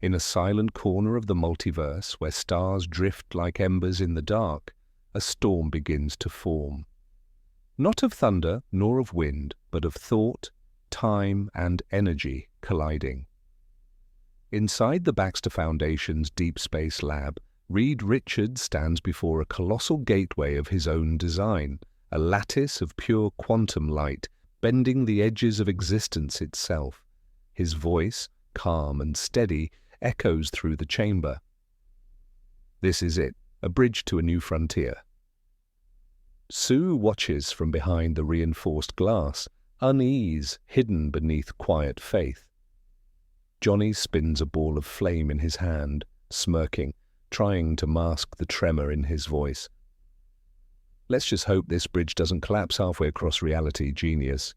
In a silent corner of the multiverse, where stars drift like embers in the dark, a storm begins to form. Not of thunder nor of wind, but of thought, time, and energy colliding. Inside the Baxter Foundation's Deep Space Lab, Reed Richards stands before a colossal gateway of his own design, a lattice of pure quantum light, bending the edges of existence itself. His voice, calm and steady, echoes through the chamber. This is it, a bridge to a new frontier. Sue watches from behind the reinforced glass, unease hidden beneath quiet faith. Johnny spins a ball of flame in his hand, smirking, trying to mask the tremor in his voice. Let's just hope this bridge doesn't collapse halfway across reality, genius.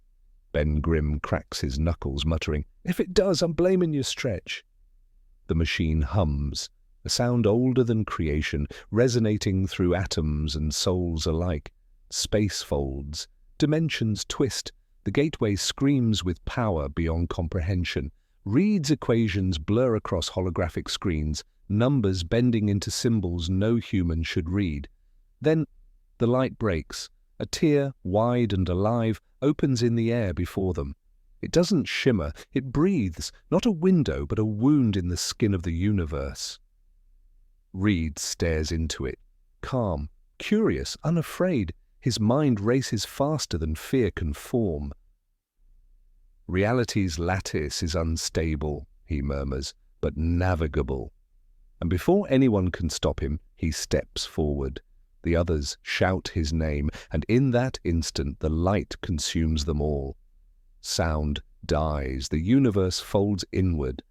Ben Grimm cracks his knuckles, muttering, "If it does, I'm blaming you, Stretch." The machine hums, a sound older than creation, resonating through atoms and souls alike. Space folds, dimensions twist, the gateway screams with power beyond comprehension. Reed's equations blur across holographic screens, numbers bending into symbols no human should read. Then the light breaks. A tear, wide and alive, opens in the air before them. It doesn't shimmer, it breathes, not a window but a wound in the skin of the universe. Reed stares into it, calm, curious, unafraid. His mind races faster than fear can form. Reality's lattice is unstable, he murmurs, but navigable. And before anyone can stop him, he steps forward. The others shout his name, and in that instant the light consumes them all. Sound dies, the universe folds inward,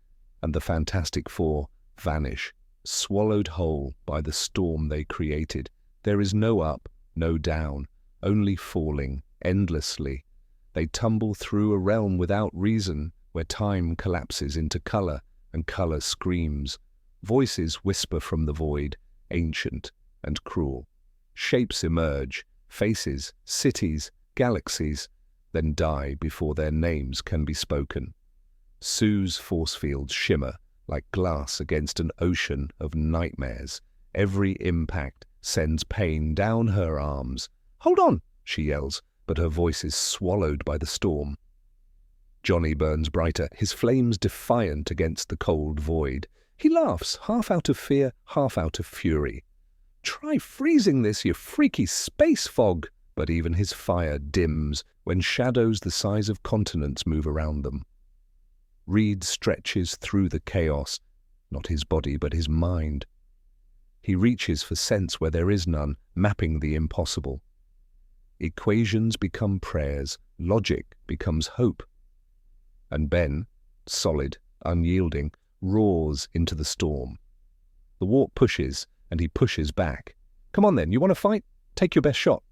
and the Fantastic Four vanish, swallowed whole by the storm they created. There is no up, no down, only falling, endlessly. They tumble through a realm without reason, where time collapses into color, and color screams. Voices whisper from the void, ancient and cruel. Shapes emerge, faces, cities, galaxies, then die before their names can be spoken. Sue's force fields shimmer like glass against an ocean of nightmares. Every impact sends pain down her arms. "Hold on!" she yells, but her voice is swallowed by the storm. Johnny burns brighter, his flames defiant against the cold void. He laughs, half out of fear, half out of fury. "Try freezing this, you freaky space fog!" But even his fire dims when shadows the size of continents move around them. Reed stretches through the chaos, not his body but his mind. He reaches for sense where there is none, mapping the impossible. Equations become prayers, logic becomes hope. And Ben, solid, unyielding, roars into the storm. The warp pushes, and he pushes back. "Come on then, you want to fight? Take your best shot."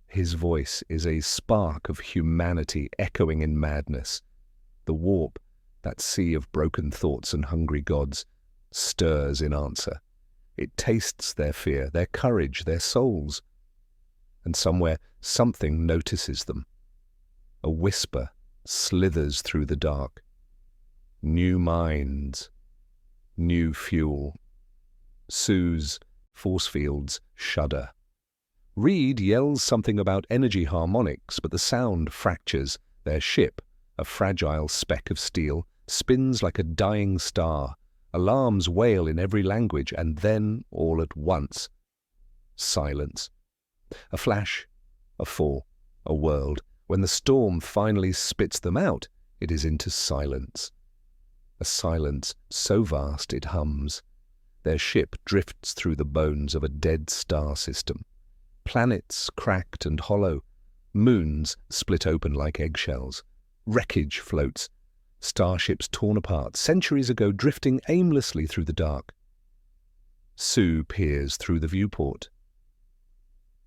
His voice is a spark of humanity echoing in madness. The warp, that sea of broken thoughts and hungry gods, stirs in answer. It tastes their fear, their courage, their souls. And somewhere, something notices them. A whisper slithers through the dark. New minds, new fuel. Sue's force fields shudder. Reed yells something about energy harmonics, but the sound fractures. Their ship, a fragile speck of steel, spins like a dying star. Alarms wail in every language, and then, all at once, silence. A flash, a fall, a world. When the storm finally spits them out, it is into silence. A silence so vast it hums. Their ship drifts through the bones of a dead star system. Planets cracked and hollow, moons split open like eggshells. Wreckage floats, starships torn apart, centuries ago drifting aimlessly through the dark. Sue peers through the viewport.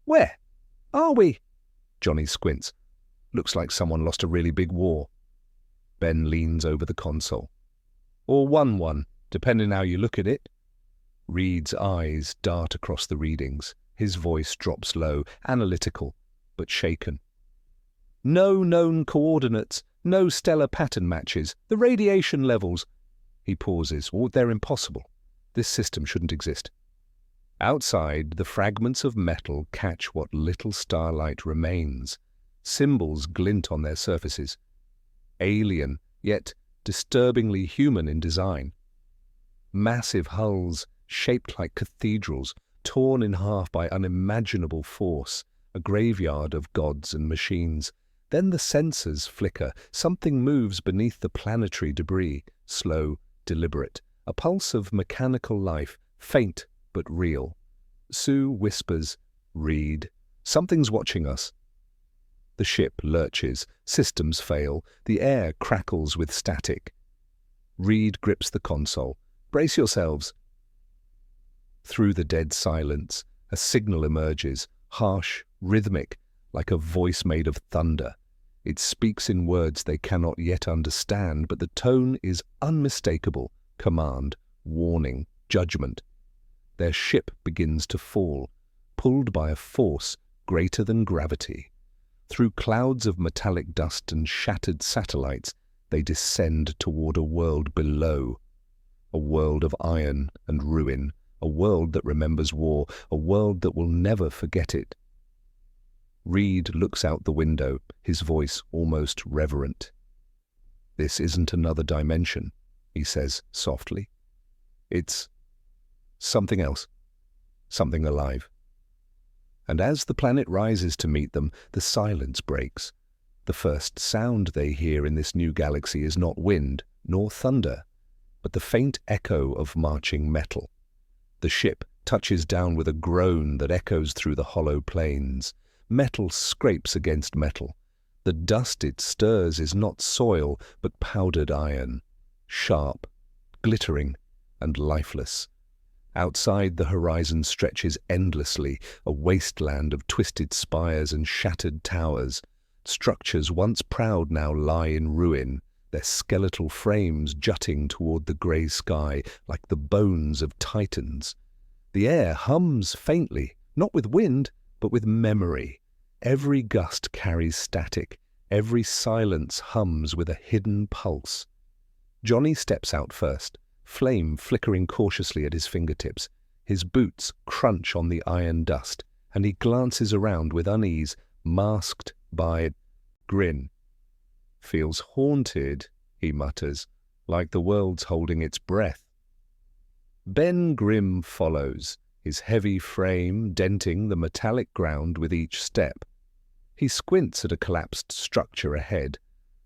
"Where are we?" Johnny squints. Looks like someone lost a really big war. Ben leans over the console. "Or won one, depending how you look at it." Reed's eyes dart across the readings. His voice drops low, analytical, but shaken. "No known coordinates, no stellar pattern matches. The radiation levels." He pauses. "Oh, they're impossible. This system shouldn't exist." Outside, the fragments of metal catch what little starlight remains. Symbols glint on their surfaces. Alien, yet disturbingly human in design. Massive hulls, shaped like cathedrals, torn in half by unimaginable force, a graveyard of gods and machines. Then the sensors flicker. Something moves beneath the planetary debris, slow, deliberate. A pulse of mechanical life, faint but real. Sue whispers, "Reed, something's watching us." The ship lurches, systems fail, the air crackles with static. Reed grips the console. "Brace yourselves." Through the dead silence, a signal emerges, harsh, rhythmic, like a voice made of thunder. It speaks in words they cannot yet understand, but the tone is unmistakable. Command, warning, judgment. Their ship begins to fall, pulled by a force greater than gravity. Through clouds of metallic dust and shattered satellites, they descend toward a world below. A world of iron and ruin, a world that remembers war, a world that will never forget it. Reed looks out the window, his voice almost reverent. "This isn't another dimension," he says softly. "It's something else, something alive." And as the planet rises to meet them, the silence breaks. The first sound they hear in this new galaxy is not wind nor thunder, but the faint echo of marching metal. The ship touches down with a groan that echoes through the hollow plains. Metal scrapes against metal. The dust it stirs is not soil, but powdered iron, sharp, glittering, and lifeless. Outside, the horizon stretches endlessly, a wasteland of twisted spires and shattered towers. Structures once proud now lie in ruin, their skeletal frames jutting toward the grey sky like the bones of titans. The air hums faintly, not with wind, but with memory. Every gust carries static, every silence hums with a hidden pulse. Johnny steps out first, flame flickering cautiously at his fingertips. His boots crunch on the iron dust, and he glances around with unease, masked by grin. "Feels haunted," he mutters, "like the world's holding its breath." Ben Grimm follows, his heavy frame denting the metallic ground with each step. He squints at a collapsed structure ahead,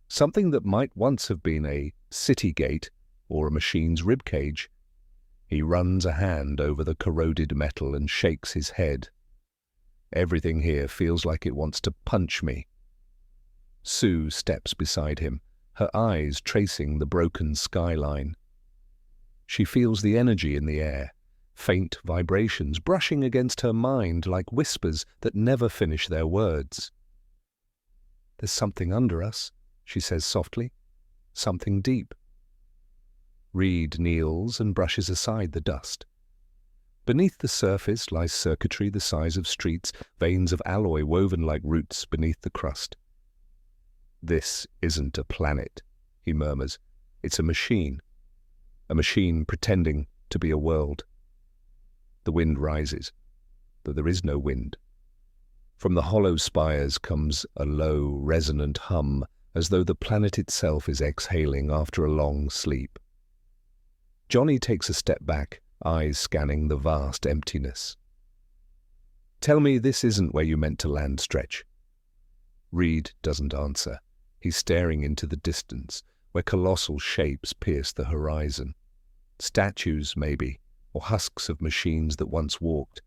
something that might once have been a city gate or a machine's ribcage. He runs a hand over the corroded metal and shakes his head. "Everything here feels like it wants to punch me." Sue steps beside him, her eyes tracing the broken skyline. She feels the energy in the air, faint vibrations brushing against her mind like whispers that never finish their words. "There's something under us," she says softly. "Something deep." Reed kneels and brushes aside the dust. Beneath the surface lies circuitry the size of streets, veins of alloy woven like roots beneath the crust. "This isn't a planet," he murmurs. "It's a machine pretending to be a world." The wind rises, though there is no wind. From the hollow spires comes a low, resonant hum, as though the planet itself is exhaling after a long sleep. Johnny takes a step back, eyes scanning the vast emptiness. "Tell me this isn't where you meant to land, Stretch." Reed doesn't answer. He's staring into the distance, where colossal shapes pierce the horizon. Statues, maybe, or husks of machines that once walked.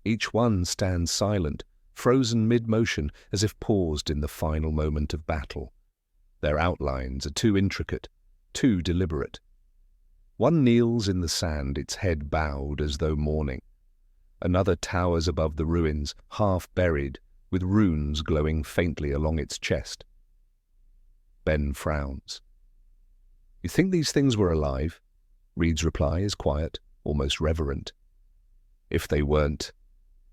Each one stands silent, frozen mid-motion, as if paused in the final moment of battle. Their outlines are too intricate, too deliberate. One kneels in the sand, its head bowed as though mourning. Another towers above the ruins, half buried, with runes glowing faintly along its chest. Ben frowns. "You think these things were alive?" Reed's reply is quiet, almost reverent. "If they weren't,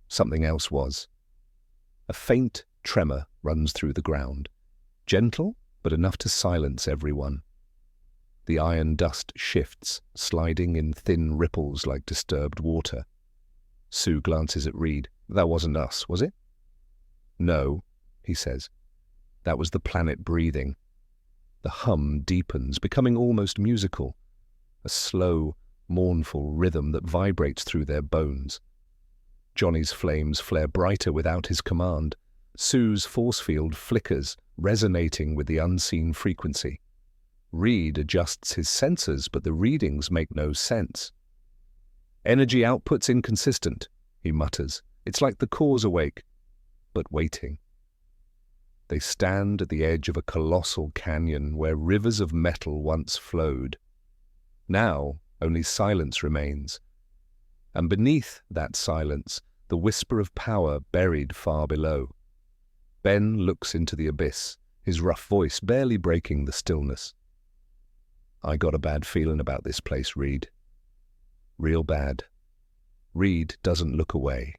something else was." A faint tremor runs through the ground, gentle but enough to silence everyone. The iron dust shifts, sliding in thin ripples like disturbed water. Sue glances at Reed. That wasn't us, was it? No, he says. That was the planet breathing. The hum deepens, becoming almost musical. A slow, mournful rhythm that vibrates through their bones. Johnny's flames flare brighter without his command. Sue's force field flickers, resonating with the unseen frequency. Reed adjusts his sensors, but the readings make no sense. Energy output's inconsistent, he mutters. It's like the core's awake, but waiting. They stand at the edge of a colossal canyon where rivers of metal once flowed. Now only silence remains. And beneath that silence, the whisper of power buried far below. Ben looks into the abyss, his rough voice barely breaking the stillness. I got a bad feeling about this place, Reed. Real bad. Reed doesn't look away.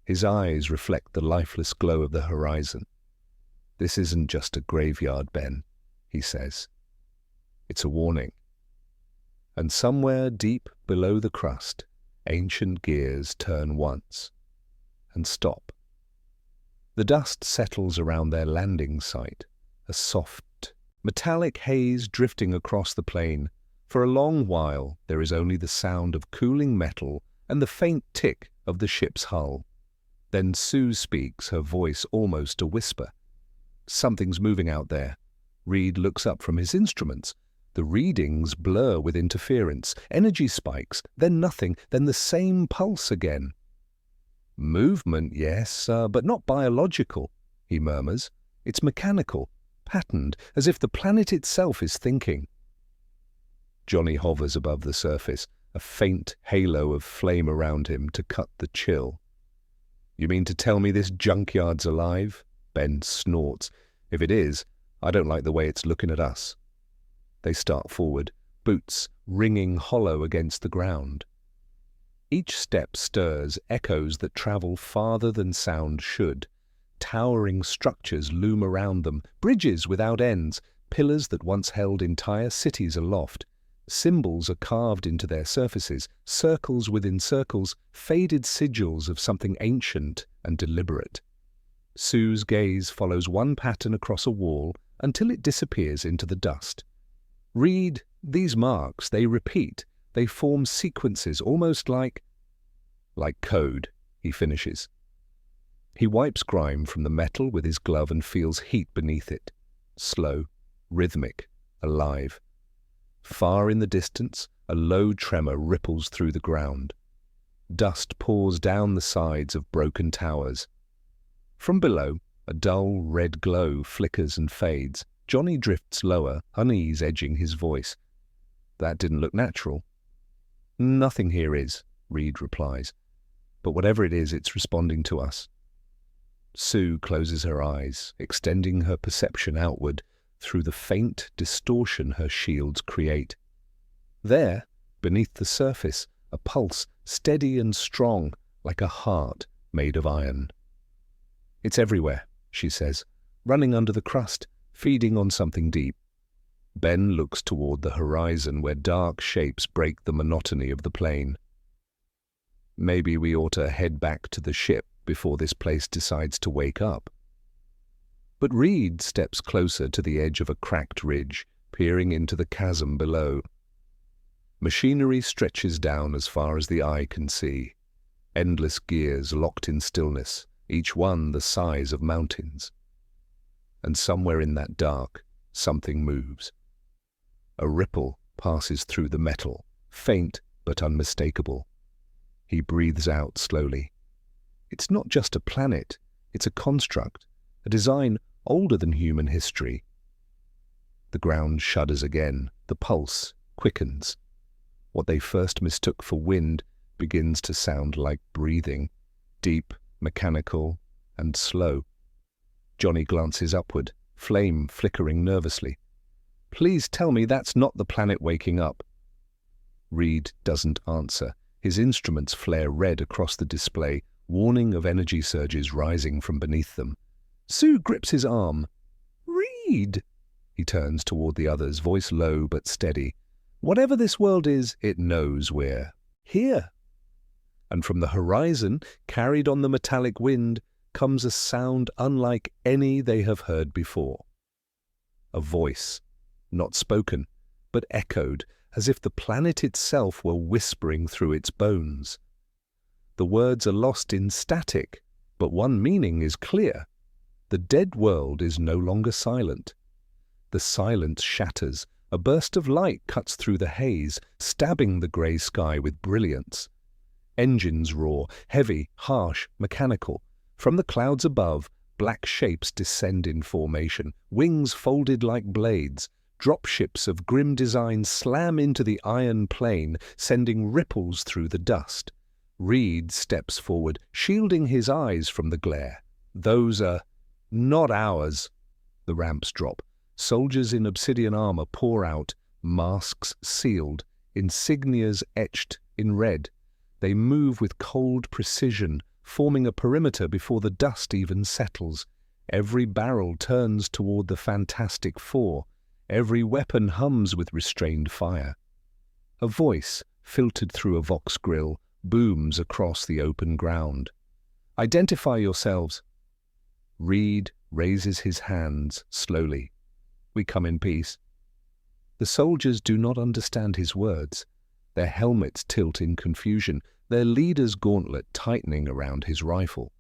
His eyes reflect the lifeless glow of the horizon. This isn't just a graveyard, Ben, he says. It's a warning. And somewhere deep below the crust, ancient gears turn once and stop. The dust settles around their landing site, a soft, metallic haze drifting across the plain. For a long while, there is only the sound of cooling metal and the faint tick of the ship's hull. Then Sue speaks, her voice almost a whisper. Something's moving out there. Reed looks up from his instruments. The readings blur with interference. Energy spikes, then nothing, then the same pulse again. Movement, yes, but not biological, he murmurs. It's mechanical, patterned, as if the planet itself is thinking. Johnny hovers above the surface, a faint halo of flame around him to cut the chill. You mean to tell me this junkyard's alive? Ben snorts. If it is, I don't like the way it's looking at us. They start forward, boots ringing hollow against the ground. Each step stirs echoes that travel farther than sound should. Towering structures loom around them, bridges without ends, pillars that once held entire cities aloft. Symbols are carved into their surfaces, circles within circles, faded sigils of something ancient and deliberate. Sue's gaze follows one pattern across a wall until it disappears into the dust. Read these marks, they repeat, they form sequences almost like code, he finishes. He wipes grime from the metal with his glove and feels heat beneath it. Slow, rhythmic, alive. Far in the distance, a low tremor ripples through the ground. Dust pours down the sides of broken towers. From below, a dull red glow flickers and fades. Johnny drifts lower, unease edging his voice. That didn't look natural. Nothing here is, Reed replies. But whatever it is, it's responding to us. Sue closes her eyes, extending her perception outward through the faint distortion her shields create. There, beneath the surface, a pulse, steady and strong, like a heart made of iron. It's everywhere, she says, running under the crust, feeding on something deep. Ben looks toward the horizon where dark shapes break the monotony of the plain. Maybe we ought to head back to the ship before this place decides to wake up. But Reed steps closer to the edge of a cracked ridge, peering into the chasm below. Machinery stretches down as far as the eye can see. Endless gears locked in stillness, each one the size of mountains. And somewhere in that dark, something moves. A ripple passes through the metal, faint but unmistakable. He breathes out slowly. It's not just a planet, it's a construct, a design older than human history. The ground shudders again, the pulse quickens. What they first mistook for wind begins to sound like breathing, deep, mechanical, and slow. Johnny glances upward, flame flickering nervously. Please tell me that's not the planet waking up. Reed doesn't answer. His instruments flare red across the display, warning of energy surges rising from beneath them. Sue grips his arm. Reed! He turns toward the others, voice low but steady. Whatever this world is, it knows we're here. And from the horizon, carried on the metallic wind, comes a sound unlike any they have heard before. A voice, not spoken, but echoed, as if the planet itself were whispering through its bones. The words are lost in static, but one meaning is clear. The dead world is no longer silent. The silence shatters. A burst of light cuts through the haze, stabbing the grey sky with brilliance. Engines roar, heavy, harsh, mechanical. From the clouds above, black shapes descend in formation, wings folded like blades. Dropships of grim design slam into the iron plane, sending ripples through the dust. Reed steps forward, shielding his eyes from the glare. Those are not ours. The ramps drop. Soldiers in obsidian armor pour out, masks sealed, insignias etched in red. They move with cold precision, forming a perimeter before the dust even settles. Every barrel turns toward the fantastic four. Every weapon hums with restrained fire. A voice, filtered through a vox grill, booms across the open ground. Identify yourselves. Reed raises his hands slowly. We come in peace. The soldiers do not understand his words. Their helmets tilt in confusion, their leader's gauntlet tightening around his rifle.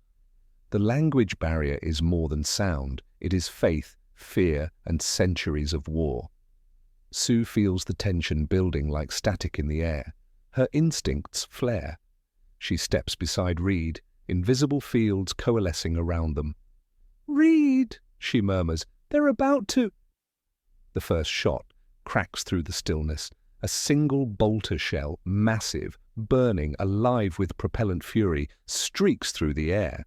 The language barrier is more than sound. It is faith, fear, and centuries of war. Sue feels the tension building like static in the air. Her instincts flare. She steps beside Reed, invisible fields coalescing around them. "Reed," she murmurs, "they're about to—" The first shot cracks through the stillness. A single bolter shell, massive, burning, alive with propellant fury, streaks through the air.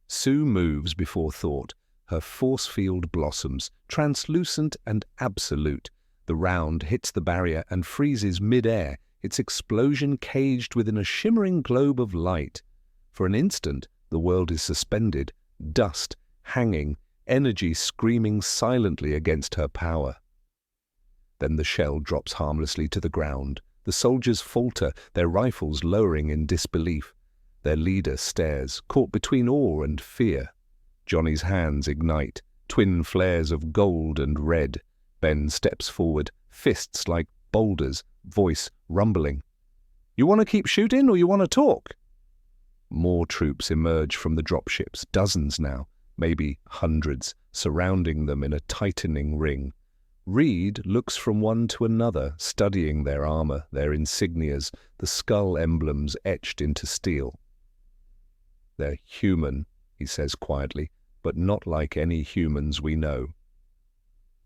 Sue moves before thought. Her force field blossoms, translucent and absolute. The round hits the barrier and freezes mid-air, its explosion caged within a shimmering globe of light. For an instant, the world is suspended, dust hanging, energy screaming silently against her power. Then the shell drops harmlessly to the ground. The soldiers falter, their rifles lowering in disbelief. Their leader stares, caught between awe and fear. Johnny's hands ignite, twin flares of gold and red. Ben steps forward, fists like boulders, voice rumbling. "You want to keep shooting or you want to talk?" More troops emerge from the dropships, dozens now, maybe hundreds, surrounding them in a tightening ring. Reed looks from one to another, studying their armor, their insignias, the skull emblems etched into steel. "They're human," he says quietly, "but not like any humans we know."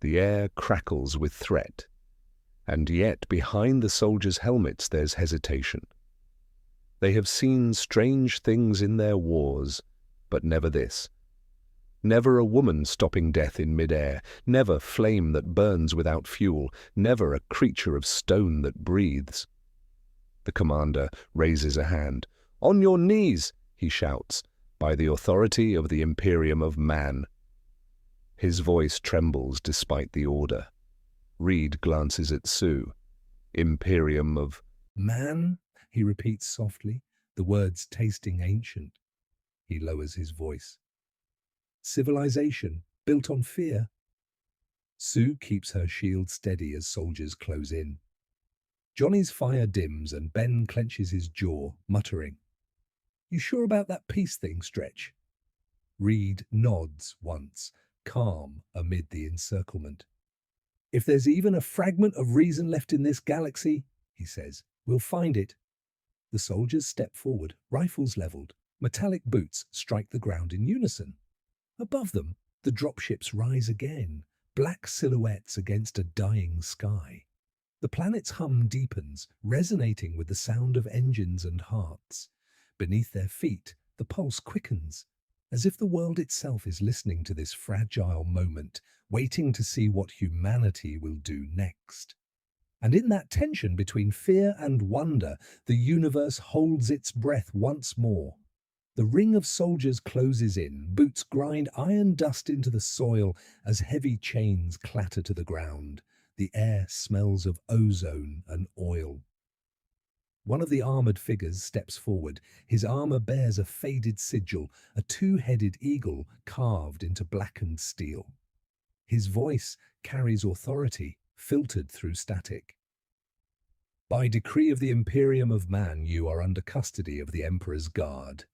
The air crackles with threat, and yet behind the soldiers' helmets there's hesitation. They have seen strange things in their wars, but never this. Never a woman stopping death in mid-air, never flame that burns without fuel, never a creature of stone that breathes. The commander raises a hand. "On your knees," he shouts, "by the authority of the Imperium of Man." His voice trembles despite the order. Reed glances at Sue. "Imperium of Man," he repeats softly, the words tasting ancient. He lowers his voice. "Civilization built on fear." Sue keeps her shield steady as soldiers close in. Johnny's fire dims and Ben clenches his jaw, muttering, "You sure about that peace thing, Stretch?" Reed nods once, calm amid the encirclement. "If there's even a fragment of reason left in this galaxy," he says, "we'll find it." The soldiers step forward, rifles leveled. Metallic boots strike the ground in unison. Above them, the dropships rise again, black silhouettes against a dying sky. The planet's hum deepens, resonating with the sound of engines and hearts. Beneath their feet, the pulse quickens, as if the world itself is listening to this fragile moment, waiting to see what humanity will do next. And in that tension between fear and wonder, the universe holds its breath once more. The ring of soldiers closes in, boots grind iron dust into the soil as heavy chains clatter to the ground. The air smells of ozone and oil. One of the armoured figures steps forward. His armour bears a faded sigil, a two-headed eagle carved into blackened steel. His voice carries authority, filtered through static. By decree of the Imperium of Man, you are under custody of the Emperor's Guard.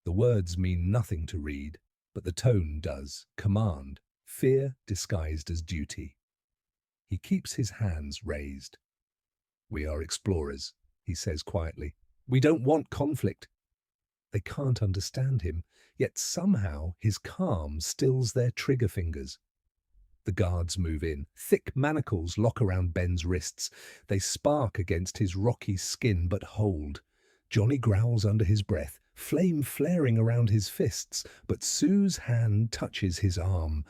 The words mean nothing to Reed, but the tone does. Command, fear disguised as duty. He keeps his hands raised. We are explorers, he says quietly. We don't want conflict. They can't understand him, yet somehow his calm stills their trigger fingers. The guards move in. Thick manacles lock around Ben's wrists. They spark against his rocky skin, but hold. Johnny growls under his breath, flame flaring around his fists, but Sue's hand touches his arm.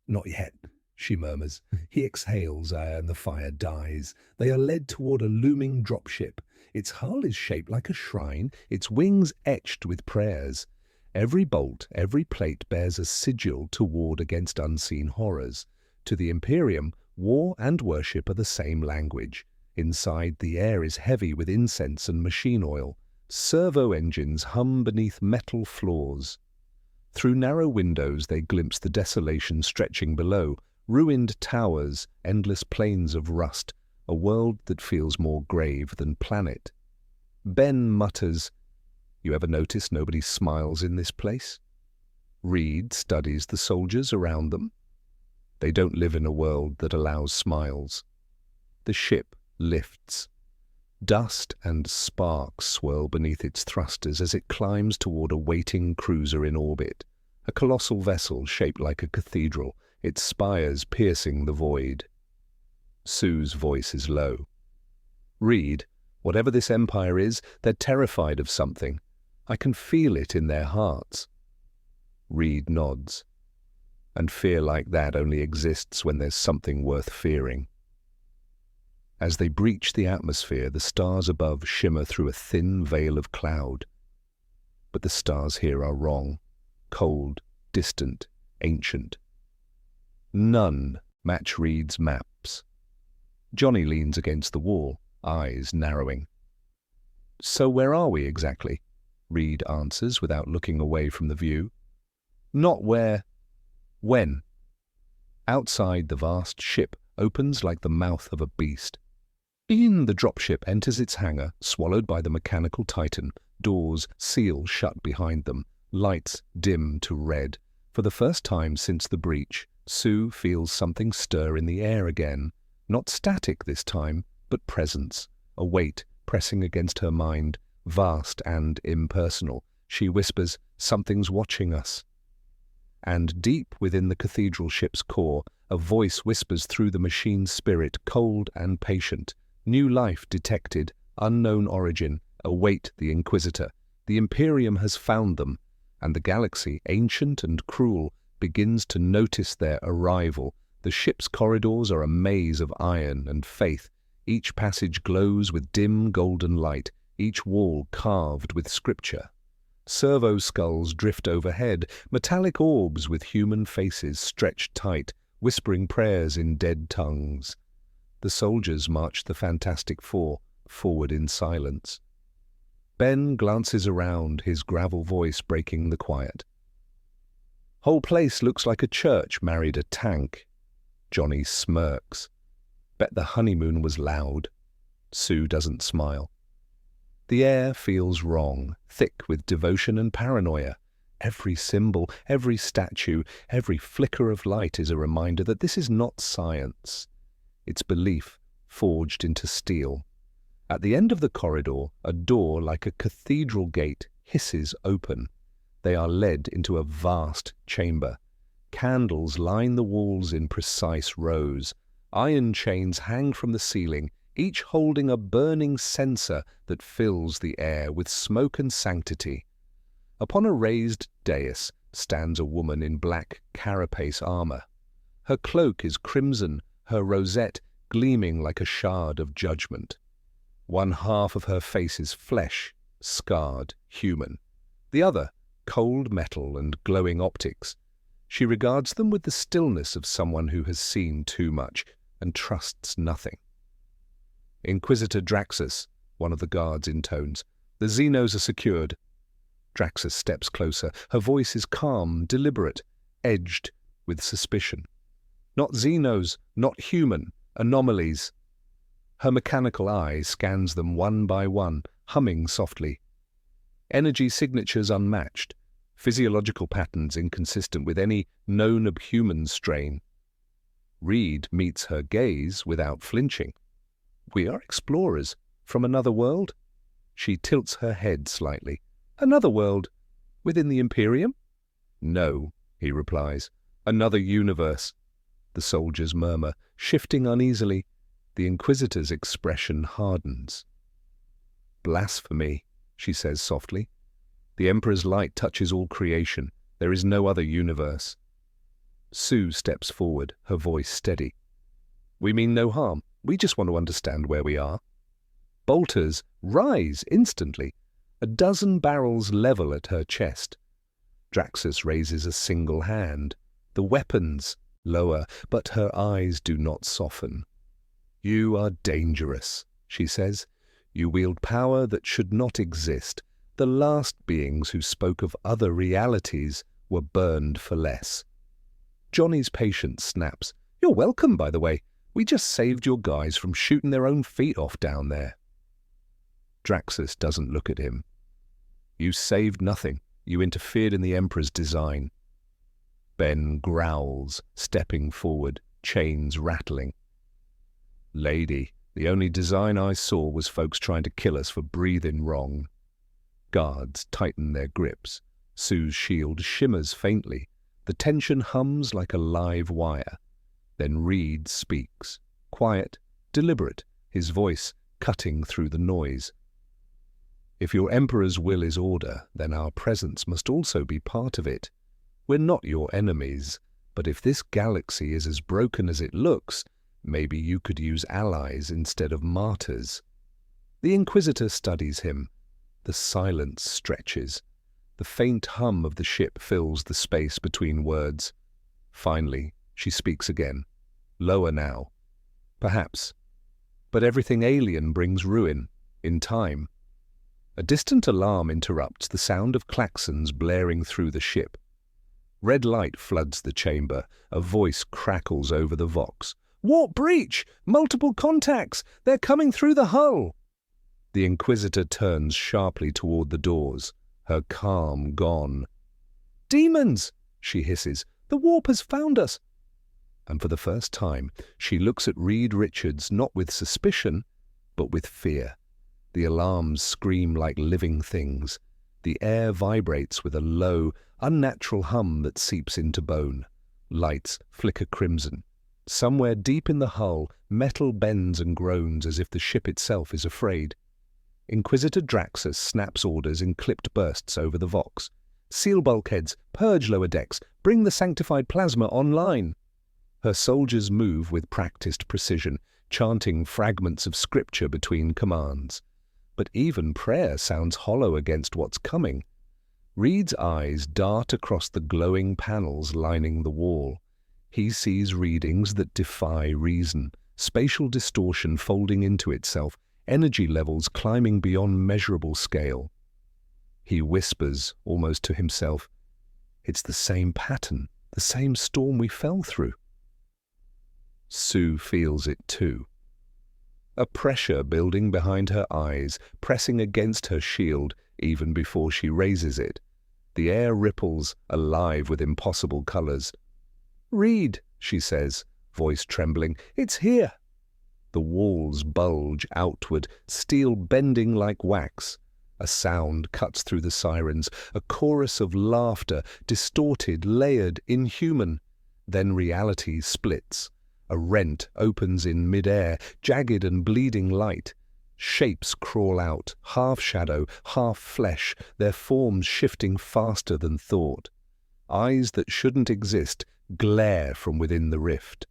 Not yet, she murmurs. He exhales, and the fire dies. They are led toward a looming dropship. Its hull is shaped like a shrine, its wings etched with prayers. Every bolt, every plate bears a sigil to ward against unseen horrors. To the Imperium, war and worship are the same language. Inside, the air is heavy with incense and machine oil. Servo engines hum beneath metal floors. Through narrow windows they glimpse the desolation stretching below, ruined towers, endless plains of rust, a world that feels more grave than planet. Ben mutters, "You ever notice nobody smiles in this place?" Reed studies the soldiers around them. They don't live in a world that allows smiles. The ship lifts. Dust and sparks swirl beneath its thrusters as it climbs toward a waiting cruiser in orbit, a colossal vessel shaped like a cathedral, its spires piercing the void. Sue's voice is low. "Reed, whatever this empire is, they're terrified of something. I can feel it in their hearts." Reed nods. "And fear like that only exists when there's something worth fearing." As they breach the atmosphere, the stars above shimmer through a thin veil of cloud. But the stars here are wrong, cold, distant, ancient. None match Reed's maps. Johnny leans against the wall, eyes narrowing. "So where are we exactly?" Reed answers without looking away from the view. "Not where. When?" Outside, the vast ship opens like the mouth of a beast. The dropship enters its hangar, swallowed by the mechanical titan. Doors seal shut behind them. Lights dim to red. For the first time since the breach, Sue feels something stir in the air again. Not static this time, but presence. A weight pressing against her mind, vast and impersonal. She whispers, "Something's watching us." And deep within the cathedral ship's core, a voice whispers through the machine's spirit, cold and patient. New life detected, unknown origin, await the Inquisitor. The Imperium has found them, and the galaxy, ancient and cruel, begins to notice their arrival. The ship's corridors are a maze of iron and faith. Each passage glows with dim golden light, each wall carved with scripture. Servo skulls drift overhead, metallic orbs with human faces stretched tight, whispering prayers in dead tongues. The soldiers march the Fantastic Four, forward in silence. Ben glances around, his gravel voice breaking the quiet. "Whole place looks like a church married a tank." Johnny smirks. "Bet the honeymoon was loud." Sue doesn't smile. The air feels wrong, thick with devotion and paranoia. Every symbol, every statue, every flicker of light is a reminder that this is not science. It's belief forged into steel. At the end of the corridor, a door like a cathedral gate hisses open. They are led into a vast chamber. Candles line the walls in precise rows. Iron chains hang from the ceiling, each holding a burning censer that fills the air with smoke and sanctity. Upon a raised dais stands a woman in black carapace armor. Her cloak is crimson, her rosette gleaming like a shard of judgment. One half of her face is flesh, scarred, human. The other, cold metal and glowing optics. She regards them with the stillness of someone who has seen too much and trusts nothing. Inquisitor Draxus, one of the guards intones. The Xenos are secured. Draxus steps closer. Her voice is calm, deliberate, edged with suspicion. Not Xenos, not human, anomalies. Her mechanical eye scans them one by one, humming softly. Energy signatures unmatched, physiological patterns inconsistent with any known human strain. Reed meets her gaze without flinching. We are explorers from another world? She tilts her head slightly. Another world? Within the Imperium? No, he replies. Another universe. The soldiers murmur, shifting uneasily. The Inquisitor's expression hardens. Blasphemy, she says softly. The Emperor's light touches all creation. There is no other universe. Sue steps forward, her voice steady. We mean no harm. We just want to understand where we are. Bolters rise instantly. A dozen barrels level at her chest. Draxus raises a single hand. The weapons lower, but her eyes do not soften. You are dangerous, she says. You wield power that should not exist. The last beings who spoke of other realities were burned for less. Johnny's patience snaps. You're welcome, by the way. We just saved your guys from shooting their own feet off down there. Draxus doesn't look at him. You saved nothing. You interfered in the Emperor's design. Ben growls, stepping forward, chains rattling. Lady, the only design I saw was folks trying to kill us for breathing wrong. Guards tighten their grips. Sue's shield shimmers faintly. The tension hums like a live wire. Then Reed speaks, quiet, deliberate, his voice cutting through the noise. If your Emperor's will is order, then our presence must also be part of it. We're not your enemies, but if this galaxy is as broken as it looks, maybe you could use allies instead of martyrs. The Inquisitor studies him. The silence stretches. The faint hum of the ship fills the space between words. Finally, she speaks again. Lower now. Perhaps. But everything alien brings ruin, in time. A distant alarm interrupts the sound of klaxons blaring through the ship. Red light floods the chamber. A voice crackles over the vox. Warp breach! Multiple contacts! They're coming through the hull! The Inquisitor turns sharply toward the doors, her calm gone. Demons! She hisses. The warp has found us! And for the first time, she looks at Reed Richards not with suspicion, but with fear. The alarms scream like living things. The air vibrates with a low, unnatural hum that seeps into bone. Lights flicker crimson. Somewhere deep in the hull, metal bends and groans as if the ship itself is afraid. Inquisitor Draxus snaps orders in clipped bursts over the vox. Seal bulkheads, purge lower decks, bring the sanctified plasma online. Her soldiers move with practiced precision, chanting fragments of scripture between commands. But even prayer sounds hollow against what's coming. Reed's eyes dart across the glowing panels lining the wall. He sees readings that defy reason, spatial distortion folding into itself, energy levels climbing beyond measurable scale. He whispers, almost to himself, "It's the same pattern, the same storm we fell through." Sue feels it too. A pressure building behind her eyes, pressing against her shield even before she raises it. The air ripples, alive with impossible colors. "Reed," she says, voice trembling, "it's here." The walls bulge outward, steel bending like wax. A sound cuts through the sirens, a chorus of laughter, distorted, layered, inhuman. Then reality splits. A rent opens in mid-air, jagged and bleeding light. Shapes crawl out, half shadow, half flesh, their forms shifting faster than thought. Eyes that shouldn't exist glare from within the rift.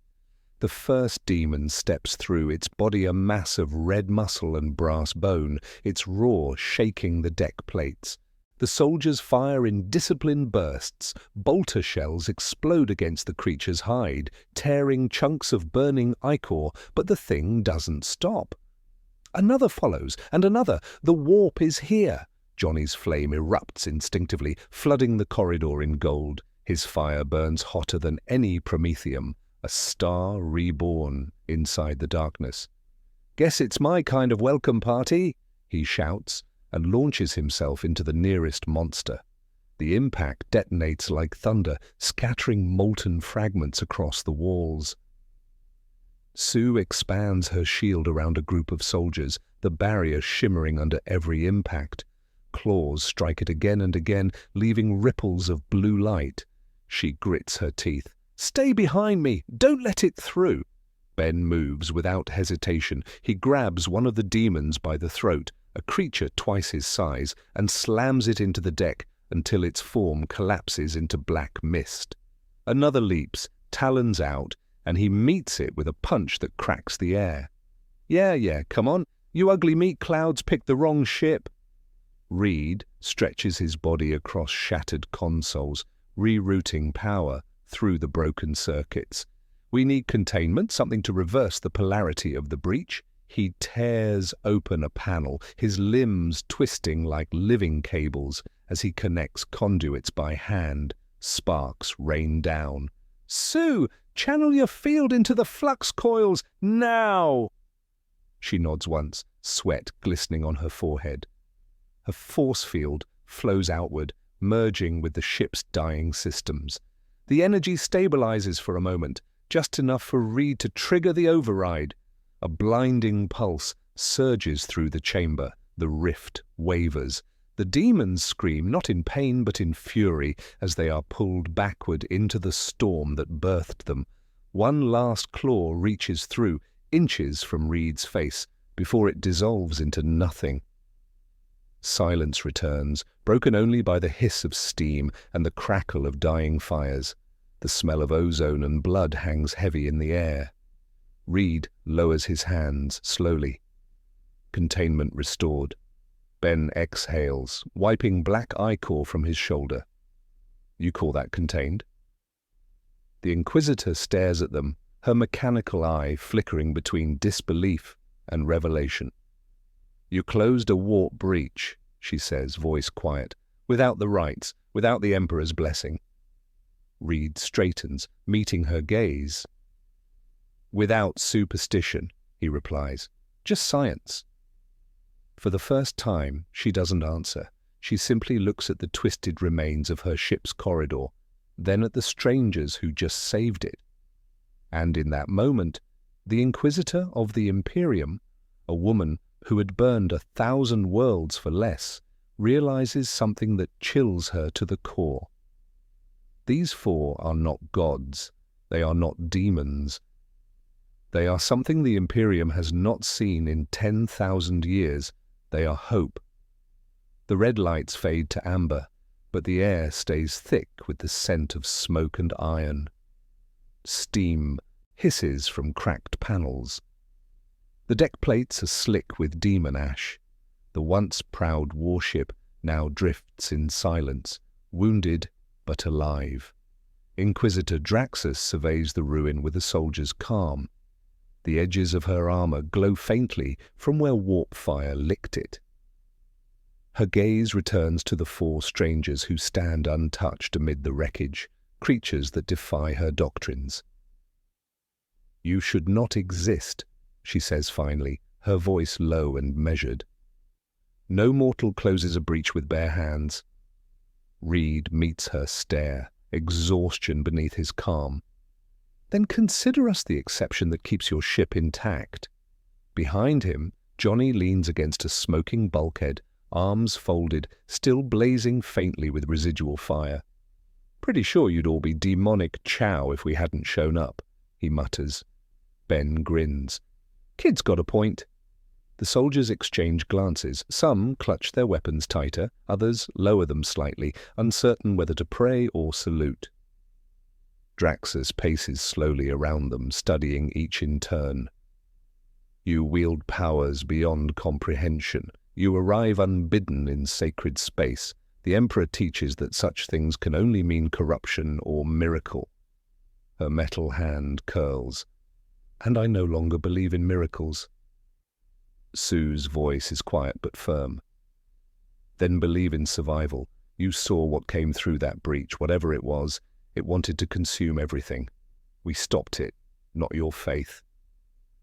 The first demon steps through, its body a mass of red muscle and brass bone, its roar shaking the deck plates. The soldiers fire in disciplined bursts. Bolter shells explode against the creature's hide, tearing chunks of burning ichor, but the thing doesn't stop. Another follows, and another. The warp is here. Johnny's flame erupts instinctively, flooding the corridor in gold. His fire burns hotter than any promethium, a star reborn inside the darkness. "Guess it's my kind of welcome party," he shouts, and launches himself into the nearest monster. The impact detonates like thunder, scattering molten fragments across the walls. Sue expands her shield around a group of soldiers, the barrier shimmering under every impact. Claws strike it again and again, leaving ripples of blue light. She grits her teeth. "Stay behind me! Don't let it through!" Ben moves without hesitation. He grabs one of the demons by the throat, a creature twice his size, and slams it into the deck until its form collapses into black mist. Another leaps, talons out, and he meets it with a punch that cracks the air. Yeah, come on. You ugly meat clouds picked the wrong ship." Reed stretches his body across shattered consoles, rerouting power through the broken circuits. "We need containment, something to reverse the polarity of the breach." He tears open a panel, his limbs twisting like living cables as he connects conduits by hand. Sparks rain down. "Sue, channel your field into the flux coils, now!" She nods once, sweat glistening on her forehead. Her force field flows outward, merging with the ship's dying systems. The energy stabilizes for a moment, just enough for Reed to trigger the override. A blinding pulse surges through the chamber. The rift wavers. The demons scream, not in pain but in fury, as they are pulled backward into the storm that birthed them. One last claw reaches through, inches from Reed's face, before it dissolves into nothing. Silence returns, broken only by the hiss of steam and the crackle of dying fires. The smell of ozone and blood hangs heavy in the air. Reed lowers his hands slowly. Containment restored. Ben exhales, wiping black ichor from his shoulder. "You call that contained?" The Inquisitor stares at them, her mechanical eye flickering between disbelief and revelation. "You closed a warp breach," she says, voice quiet, "without the rites, without the Emperor's blessing." Reed straightens, meeting her gaze. "Without superstition," he replies. "Just science." For the first time, she doesn't answer. She simply looks at the twisted remains of her ship's corridor, then at the strangers who just saved it. And in that moment, the Inquisitor of the Imperium, a woman who had burned 1,000 worlds for less, realizes something that chills her to the core. These four are not gods. They are not demons. They are something the Imperium has not seen in 10,000 years. They are hope. The red lights fade to amber, but the air stays thick with the scent of smoke and iron. Steam hisses from cracked panels. The deck plates are slick with demon ash. The once proud warship now drifts in silence, wounded but alive. Inquisitor Draxus surveys the ruin with a soldier's calm. The edges of her armor glow faintly from where warp fire licked it. Her gaze returns to the four strangers who stand untouched amid the wreckage, creatures that defy her doctrines. "You should not exist," she says finally, her voice low and measured. "No mortal closes a breach with bare hands." Reed meets her stare, exhaustion beneath his calm. "Then consider us the exception that keeps your ship intact." Behind him, Johnny leans against a smoking bulkhead, arms folded, still blazing faintly with residual fire. "Pretty sure you'd all be demonic chow if we hadn't shown up," he mutters. Ben grins. "Kid's got a point." The soldiers exchange glances. Some clutch their weapons tighter, others lower them slightly, uncertain whether to pray or salute. Draxus paces slowly around them, studying each in turn. "You wield powers beyond comprehension. You arrive unbidden in sacred space, The Emperor teaches that such things can only mean corruption or miracle. Her metal hand curls. And I no longer believe in miracles. Sue's voice is quiet but firm. Then believe in survival. You saw what came through that breach, whatever it was. It wanted to consume everything. We stopped it, not your faith.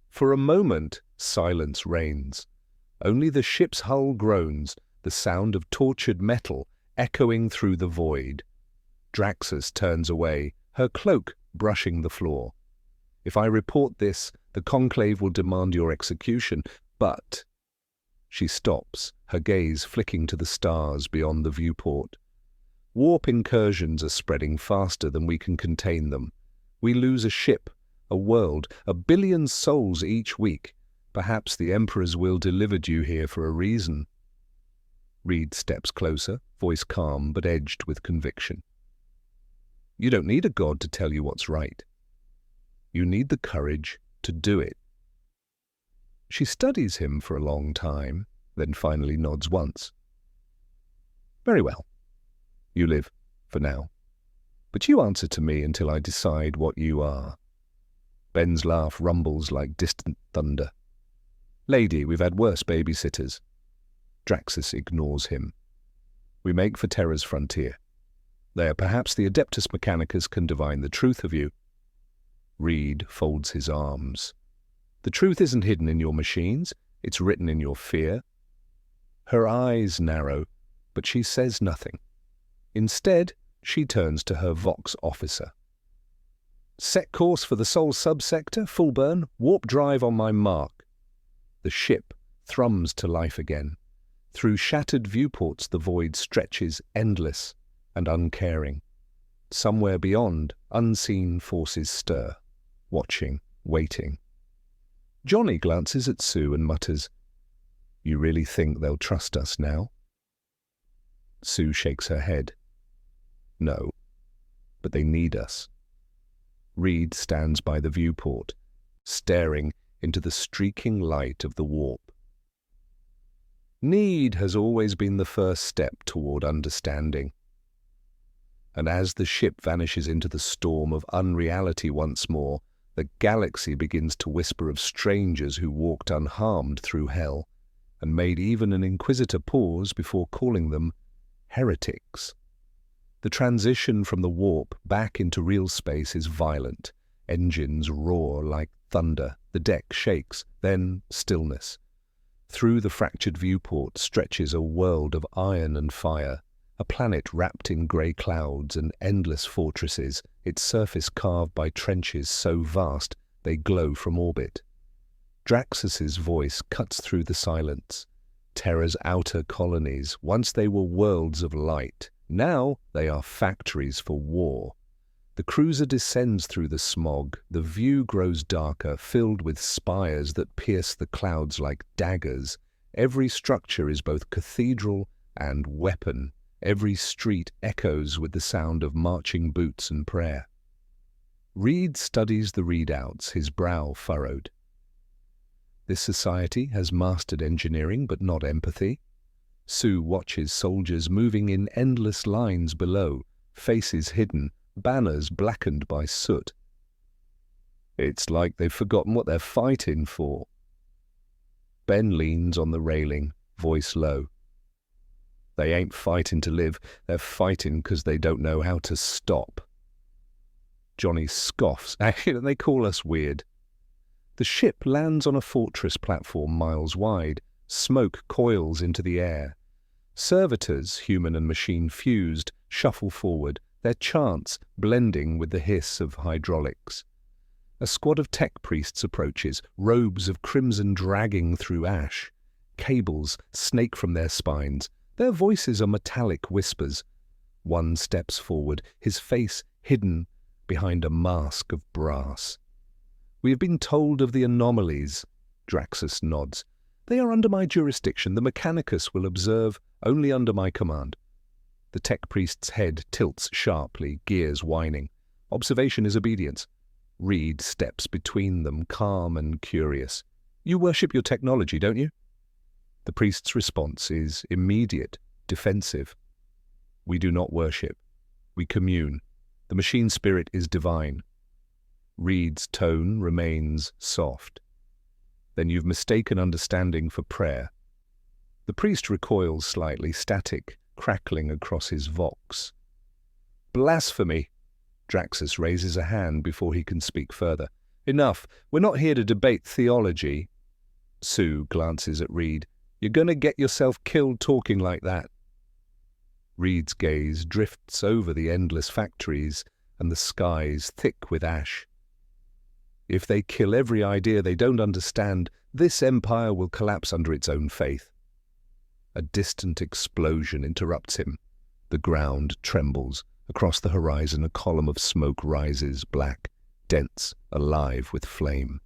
For a moment, silence reigns. Only the ship's hull groans, the sound of tortured metal echoing through the void. Draxus turns away, her cloak brushing the floor. If I report this, the Conclave will demand your execution, but... She stops, her gaze flicking to the stars beyond the viewport. Warp incursions are spreading faster than we can contain them. We lose a ship, a world, 1 billion souls each week. Perhaps the Emperor's will delivered you here for a reason. Reed steps closer, voice calm but edged with conviction. You don't need a god to tell you what's right. You need the courage to do it. She studies him for a long time, then finally nods once. Very well. You live, for now. But you answer to me until I decide what you are. Ben's laugh rumbles like distant thunder. Lady, we've had worse babysitters. Draxus ignores him. We make for Terra's frontier. There, perhaps the Adeptus Mechanicus can divine the truth of you. Reed folds his arms. The truth isn't hidden in your machines, it's written in your fear. Her eyes narrow, but she says nothing. Instead, she turns to her Vox officer. Set course for the Sol subsector, full burn, warp drive on my mark. The ship thrums to life again. Through shattered viewports the void stretches endless and uncaring. Somewhere beyond, unseen forces stir, watching, waiting. Johnny glances at Sue and mutters, You really think they'll trust us now? Sue shakes her head. No, but they need us. Reed stands by the viewport, staring into the streaking light of the warp. Need has always been the first step toward understanding. And as the ship vanishes into the storm of unreality once more, the galaxy begins to whisper of strangers who walked unharmed through hell, and made even an inquisitor pause before calling them heretics. The transition from the warp back into real space is violent. Engines roar like thunder, the deck shakes, then stillness. Through the fractured viewport stretches a world of iron and fire, a planet wrapped in grey clouds and endless fortresses, its surface carved by trenches so vast they glow from orbit. Draxus's voice cuts through the silence. Terra's outer colonies, once they were worlds of light, now they are factories for war. The cruiser descends through the smog, the view grows darker, filled with spires that pierce the clouds like daggers. Every structure is both cathedral and weapon. Every street echoes with the sound of marching boots and prayer. Reed studies the readouts, his brow furrowed. This society has mastered engineering but not empathy. Sue watches soldiers moving in endless lines below, faces hidden, banners blackened by soot. It's like they've forgotten what they're fighting for. Ben leans on the railing, voice low. They ain't fighting to live, they're fighting because they don't know how to stop. Johnny scoffs. They call us weird. The ship lands on a fortress platform miles wide. Smoke coils into the air. Servitors, human and machine fused, shuffle forward, their chants blending with the hiss of hydraulics. A squad of tech priests approaches, robes of crimson dragging through ash. Cables snake from their spines. Their voices are metallic whispers. One steps forward, his face hidden behind a mask of brass. We have been told of the anomalies. Draxus nods. They are under my jurisdiction. The Mechanicus will observe only under my command. The tech priest's head tilts sharply, gears whining. Observation is obedience. Reed steps between them, calm and curious. You worship your technology, don't you? The priest's response is immediate, defensive. We do not worship. We commune. The machine spirit is divine. Reed's tone remains soft. Then you've mistaken understanding for prayer. The priest recoils slightly, static, crackling across his vox. Blasphemy! Draxus raises a hand before he can speak further. Enough. We're not here to debate theology. Sue glances at Reed. You're gonna get yourself killed talking like that. Reed's gaze drifts over the endless factories and the skies thick with ash. If they kill every idea they don't understand, this empire will collapse under its own faith. A distant explosion interrupts him. The ground trembles. Across the horizon, a column of smoke rises, black, dense, alive with flame.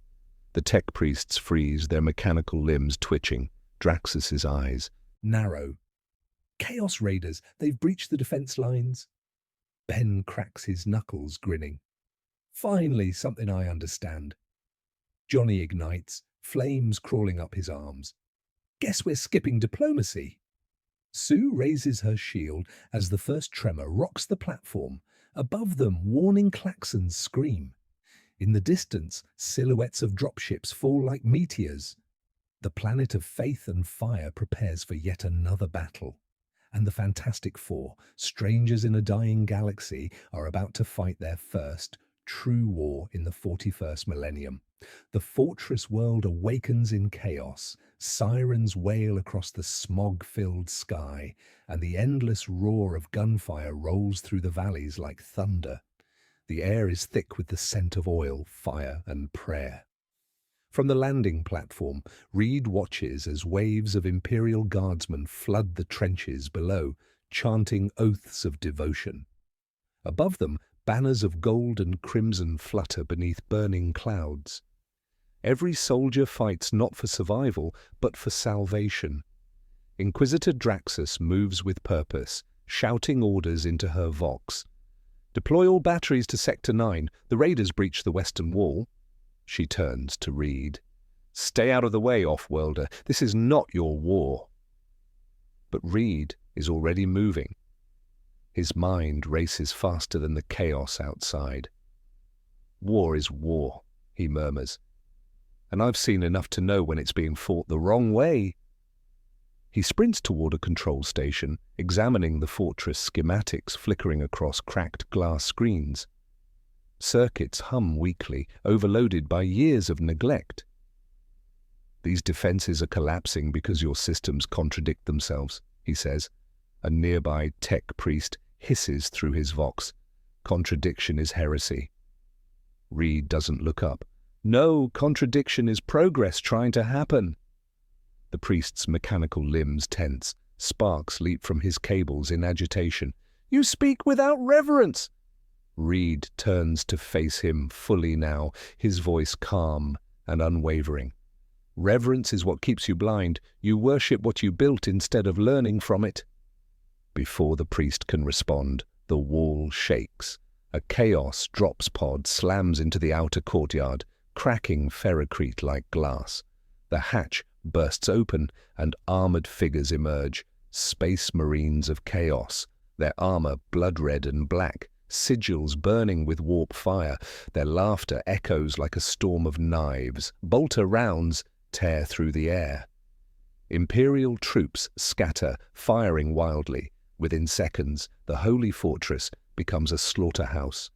The tech priests freeze, their mechanical limbs twitching. Draxus's eyes narrow. Chaos Raiders, they've breached the defense lines. Ben cracks his knuckles, grinning. Finally, something I understand. Johnny ignites, flames crawling up his arms. Guess we're skipping diplomacy. Sue raises her shield as the first tremor rocks the platform. Above them, warning klaxons scream. In the distance, silhouettes of dropships fall like meteors. The planet of faith and fire prepares for yet another battle. And the Fantastic Four, strangers in a dying galaxy, are about to fight their first true war in the 41st millennium. The fortress world awakens in chaos. Sirens wail across the smog-filled sky, and the endless roar of gunfire rolls through the valleys like thunder. The air is thick with the scent of oil, fire, and prayer. From the landing platform, Reed watches as waves of Imperial guardsmen flood the trenches below, chanting oaths of devotion. Above them, banners of gold and crimson flutter beneath burning clouds. Every soldier fights not for survival, but for salvation. Inquisitor Draxus moves with purpose, shouting orders into her vox. Deploy all batteries to Sector 9. The raiders breach the western wall. She turns to Reed. Stay out of the way, off-worlder. This is not your war. But Reed is already moving. His mind races faster than the chaos outside. War is war, he murmurs. And I've seen enough to know when it's being fought the wrong way. He sprints toward a control station, examining the fortress schematics flickering across cracked glass screens. Circuits hum weakly, overloaded by years of neglect. These defenses are collapsing because your systems contradict themselves, he says. A nearby tech priest hisses through his vox. Contradiction is heresy. Reed doesn't look up. No, contradiction is progress trying to happen. The priest's mechanical limbs tense. Sparks leap from his cables in agitation. You speak without reverence! Reed turns to face him fully now, his voice calm and unwavering. Reverence is what keeps you blind. You worship what you built instead of learning from it. Before the priest can respond, the wall shakes. A chaos drops pod slams into the outer courtyard, cracking ferrocrete like glass. The hatch bursts open and armored figures emerge, space marines of chaos, their armor blood-red and black, sigils burning with warp fire. Their laughter echoes like a storm of knives. Bolter rounds tear through the air. Imperial troops scatter, firing wildly. Within seconds, the holy fortress becomes a slaughterhouse.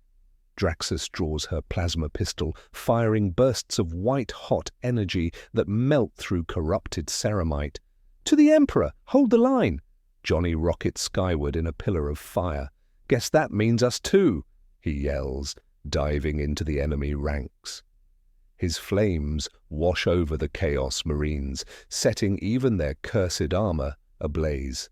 Draxus draws her plasma pistol, firing bursts of white-hot energy that melt through corrupted ceramite. To the Emperor! Hold the line! Johnny rockets skyward in a pillar of fire. Guess that means us too, he yells, diving into the enemy ranks. His flames wash over the Chaos Marines, setting even their cursed armor ablaze.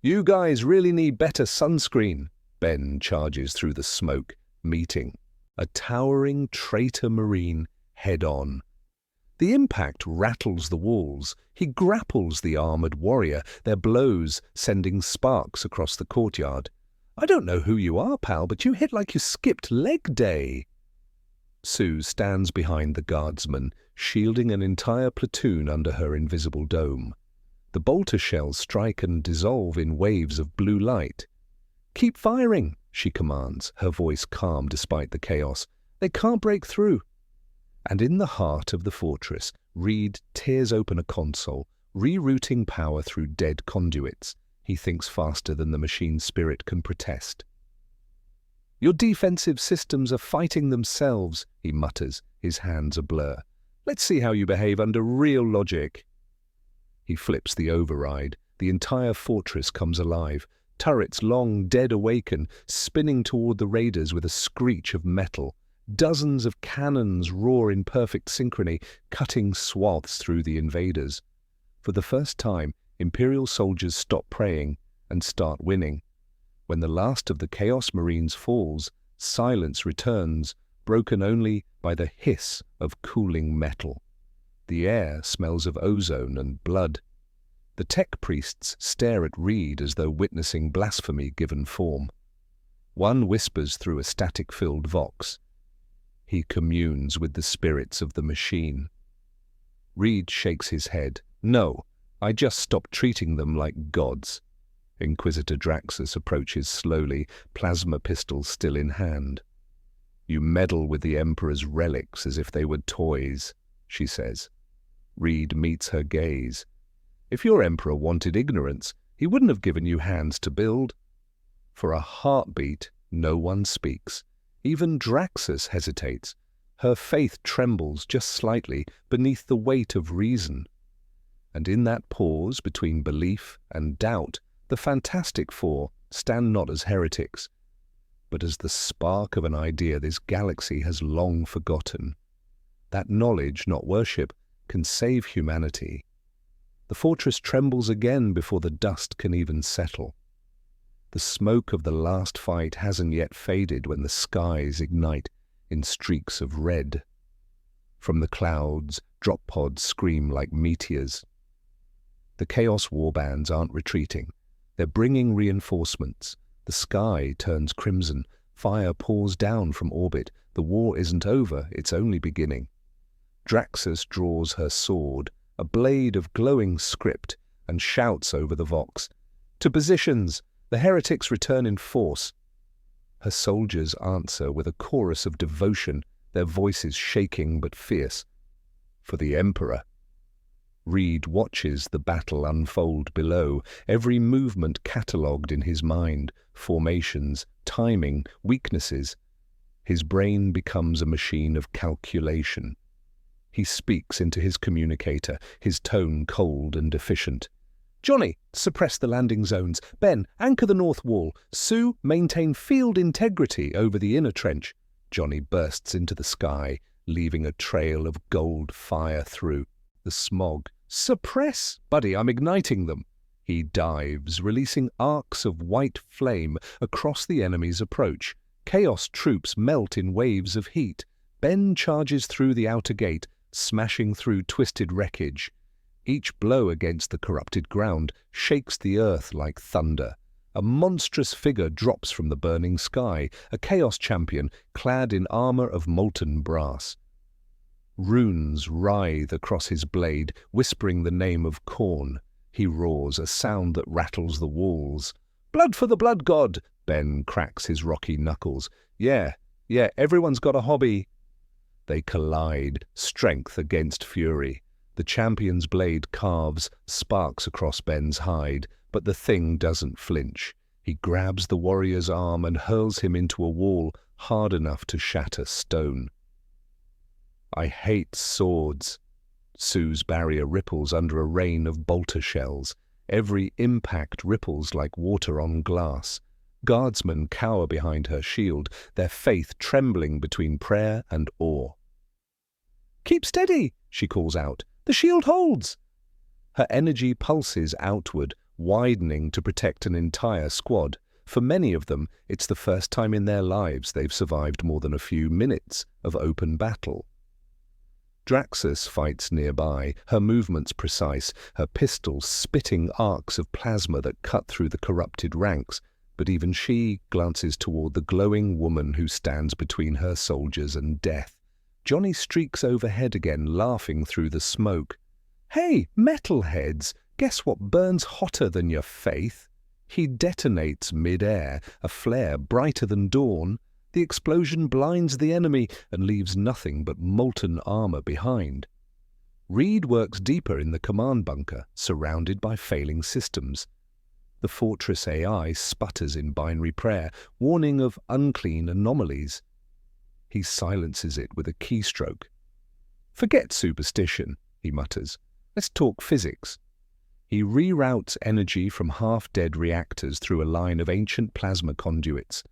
You guys really need better sunscreen. Ben charges through the smoke, meeting a towering traitor Marine head-on. The impact rattles the walls. He grapples the armored warrior, their blows sending sparks across the courtyard. I don't know who you are, pal, but you hit like you skipped leg day. Sue stands behind the guardsman, shielding an entire platoon under her invisible dome. The bolter shells strike and dissolve in waves of blue light. "Keep firing," she commands, her voice calm despite the chaos. "They can't break through." And in the heart of the fortress, Reed tears open a console, rerouting power through dead conduits. He thinks faster than the machine spirit can protest. "Your defensive systems are fighting themselves," he mutters, his hands a blur. "Let's see how you behave under real logic." He flips the override. The entire fortress comes alive. Turrets long dead awaken, spinning toward the raiders with a screech of metal. Dozens of cannons roar in perfect synchrony, cutting swaths through the invaders. For the first time, Imperial soldiers stop praying and start winning. When the last of the Chaos Marines falls, silence returns, broken only by the hiss of cooling metal. The air smells of ozone and blood. The tech priests stare at Reed as though witnessing blasphemy given form. One whispers through a static-filled vox. He communes with the spirits of the machine. Reed shakes his head. "No, I just stopped treating them like gods." Inquisitor Draxus approaches slowly, plasma pistol still in hand. "You meddle with the Emperor's relics as if they were toys," she says. Reed meets her gaze. "If your Emperor wanted ignorance, he wouldn't have given you hands to build." For a heartbeat, no one speaks. Even Draxus hesitates. Her faith trembles just slightly beneath the weight of reason. And in that pause between belief and doubt, the Fantastic Four stand not as heretics, but as the spark of an idea this galaxy has long forgotten. That knowledge, not worship, can save humanity. The fortress trembles again before the dust can even settle. The smoke of the last fight hasn't yet faded when the skies ignite in streaks of red. From the clouds, drop pods scream like meteors. The Chaos warbands aren't retreating. They're bringing reinforcements. The sky turns crimson. Fire pours down from orbit. The war isn't over, it's only beginning. Draxus draws her sword, a blade of glowing script, and shouts over the vox. "To positions! The heretics return in force." Her soldiers answer with a chorus of devotion, their voices shaking but fierce. For the Emperor. Reed watches the battle unfold below, every movement catalogued in his mind, formations, timing, weaknesses. His brain becomes a machine of calculation. He speaks into his communicator, his tone cold and efficient. "Johnny, suppress the landing zones. Ben, anchor the north wall. Sue, maintain field integrity over the inner trench." Johnny bursts into the sky, leaving a trail of gold fire through the smog. "Suppress? Buddy, I'm igniting them." He dives, releasing arcs of white flame across the enemy's approach. Chaos troops melt in waves of heat. Ben charges through the outer gate, smashing through twisted wreckage. Each blow against the corrupted ground shakes the earth like thunder. A monstrous figure drops from the burning sky, a Chaos champion clad in armor of molten brass. Runes writhe across his blade, whispering the name of Khorne. He roars, a sound that rattles the walls. "Blood for the blood god!" Ben cracks his rocky knuckles. Yeah, everyone's got a hobby." They collide, strength against fury. The champion's blade carves sparks across Ben's hide, but the thing doesn't flinch. He grabs the warrior's arm and hurls him into a wall hard enough to shatter stone. "I hate swords." Sue's barrier ripples under a rain of bolter shells. Every impact ripples like water on glass. Guardsmen cower behind her shield, their faith trembling between prayer and awe. "Keep steady," she calls out. "The shield holds." Her energy pulses outward, widening to protect an entire squad. For many of them, it's the first time in their lives they've survived more than a few minutes of open battle. Draxus fights nearby, her movements precise, her pistol spitting arcs of plasma that cut through the corrupted ranks, but even she glances toward the glowing woman who stands between her soldiers and death. Johnny streaks overhead again, laughing through the smoke. "Hey, metalheads, guess what burns hotter than your faith?" He detonates mid-air, a flare brighter than dawn. The explosion blinds the enemy and leaves nothing but molten armor behind. Reed works deeper in the command bunker, surrounded by failing systems. The fortress AI sputters in binary prayer, warning of unclean anomalies. He silences it with a keystroke. "Forget superstition," he mutters. "Let's talk physics." He reroutes energy from half-dead reactors through a line of ancient plasma conduits.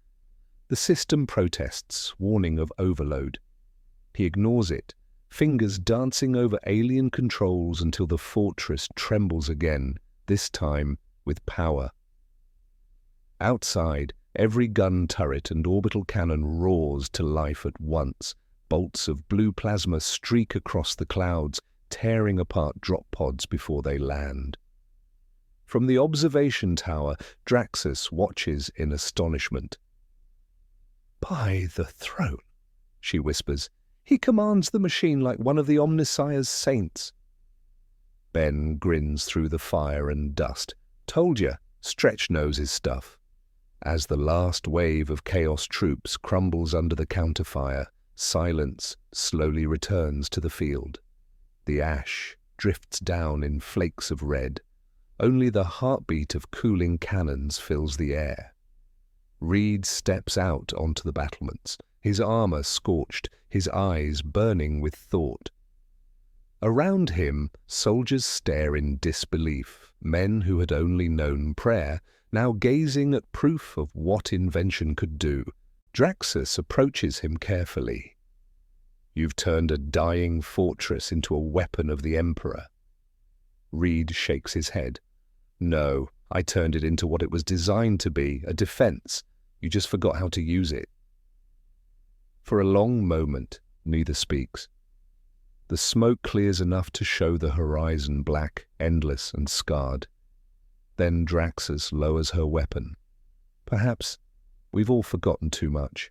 The system protests, warning of overload. He ignores it, fingers dancing over alien controls until the fortress trembles again, this time with power. Outside, every gun turret and orbital cannon roars to life at once. Bolts of blue plasma streak across the clouds, tearing apart drop pods before they land. From the observation tower, Draxus watches in astonishment. "By the throne," she whispers, "he commands the machine like one of the Omnissiah's saints." Ben grins through the fire and dust. "Told ya, Stretch knows his stuff." As the last wave of Chaos troops crumbles under the counterfire, silence slowly returns to the field. The ash drifts down in flakes of red. Only the heartbeat of cooling cannons fills the air. Reed steps out onto the battlements, his armor scorched, his eyes burning with thought. Around him, soldiers stare in disbelief, men who had only known prayer, now gazing at proof of what invention could do. Draxus approaches him carefully. "You've turned a dying fortress into a weapon of the Emperor." Reed shakes his head. "No, I turned it into what it was designed to be, a defense. You just forgot how to use it." For a long moment, neither speaks. The smoke clears enough to show the horizon black, endless and scarred. Then Draxus lowers her weapon. "Perhaps we've all forgotten too much."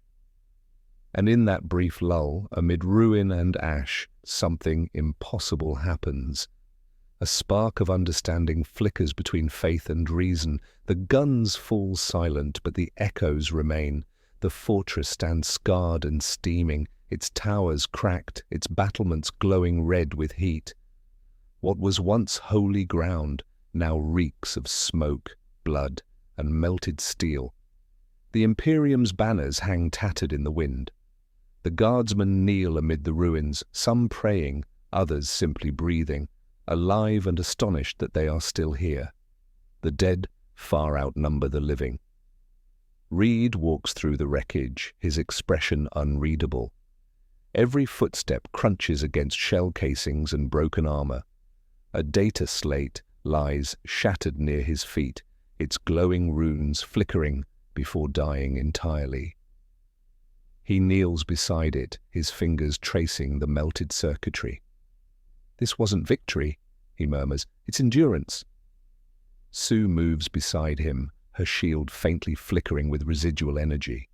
And in that brief lull, amid ruin and ash, something impossible happens. A spark of understanding flickers between faith and reason. The guns fall silent, but the echoes remain. The fortress stands scarred and steaming, its towers cracked, its battlements glowing red with heat. What was once holy ground now reeks of smoke, blood, and melted steel. The Imperium's banners hang tattered in the wind. The guardsmen kneel amid the ruins, some praying, others simply breathing, alive and astonished that they are still here. The dead far outnumber the living. Reed walks through the wreckage, his expression unreadable. Every footstep crunches against shell casings and broken armor. A data slate lies shattered near his feet, its glowing runes flickering before dying entirely. He kneels beside it, his fingers tracing the melted circuitry. "This wasn't victory," he murmurs. "It's endurance." Sue moves beside him, her shield faintly flickering with residual energy.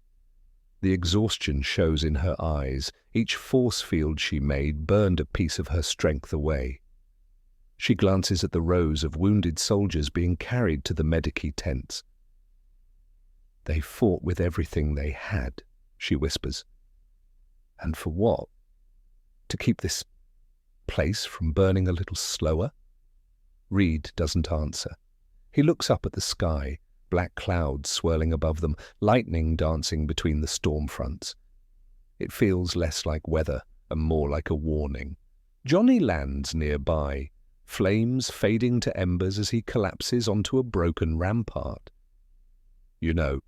The exhaustion shows in her eyes. Each force field she made burned a piece of her strength away. She glances at the rows of wounded soldiers being carried to the medici tents. "They fought with everything they had," she whispers. "And for what? To keep this place from burning a little slower?" Reed doesn't answer. He looks up at the sky, black clouds swirling above them, lightning dancing between the storm fronts. It feels less like weather and more like a warning. Johnny lands nearby, flames fading to embers as he collapses onto a broken rampart. "You know,"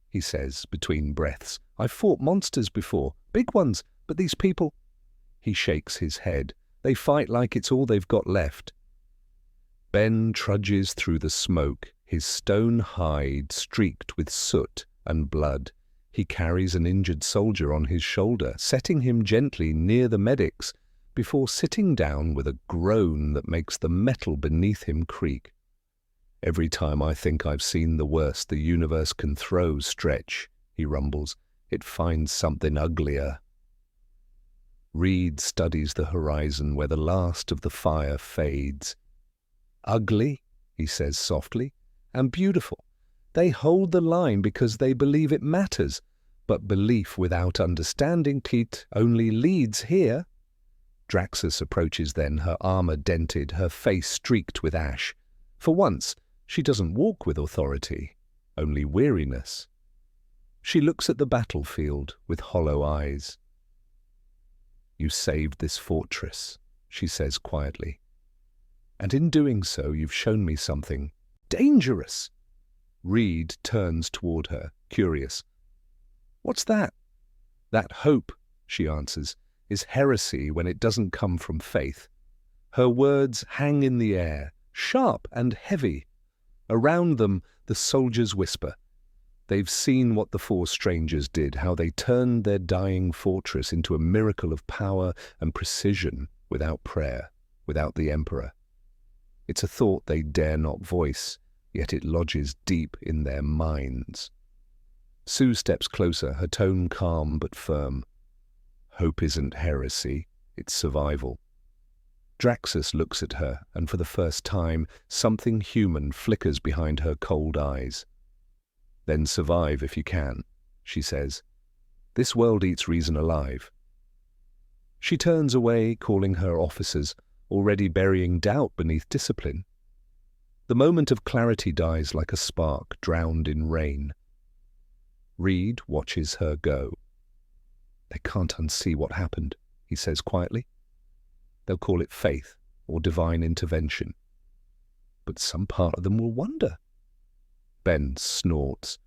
he says between breaths, "I've fought monsters before, big ones, but these people—" He shakes his head. "They fight like it's all they've got left." Ben trudges through the smoke, his stone hide streaked with soot and blood. He carries an injured soldier on his shoulder, setting him gently near the medics, before sitting down with a groan that makes the metal beneath him creak. "Every time I think I've seen the worst the universe can throw, Stretch," he rumbles, "it finds something uglier." Reed studies the horizon where the last of the fire fades. "Ugly," he says softly, "and beautiful. They hold the line because they believe it matters, but belief without understanding it only leads here. Draxus approaches then, her armor dented, her face streaked with ash. For once, she doesn't walk with authority, only weariness. She looks at the battlefield with hollow eyes. "You saved this fortress," she says quietly. "And in doing so, you've shown me something dangerous." Reed turns toward her, curious. "What's that?" "That hope," she answers, "is heresy when it doesn't come from faith." Her words hang in the air, sharp and heavy. Around them, the soldiers whisper. They've seen what the four strangers did, how they turned their dying fortress into a miracle of power and precision without prayer, without the Emperor. It's a thought they dare not voice, yet it lodges deep in their minds. Sue steps closer, her tone calm but firm. "Hope isn't heresy, it's survival." Draxus looks at her, and for the first time, something human flickers behind her cold eyes. "Then survive if you can," she says. "This world eats reason alive." She turns away, calling her officers, already burying doubt beneath discipline. The moment of clarity dies like a spark drowned in rain. Reed watches her go. "They can't unsee what happened," he says quietly. "They'll call it faith or divine intervention. But some part of them will wonder." Ben snorts.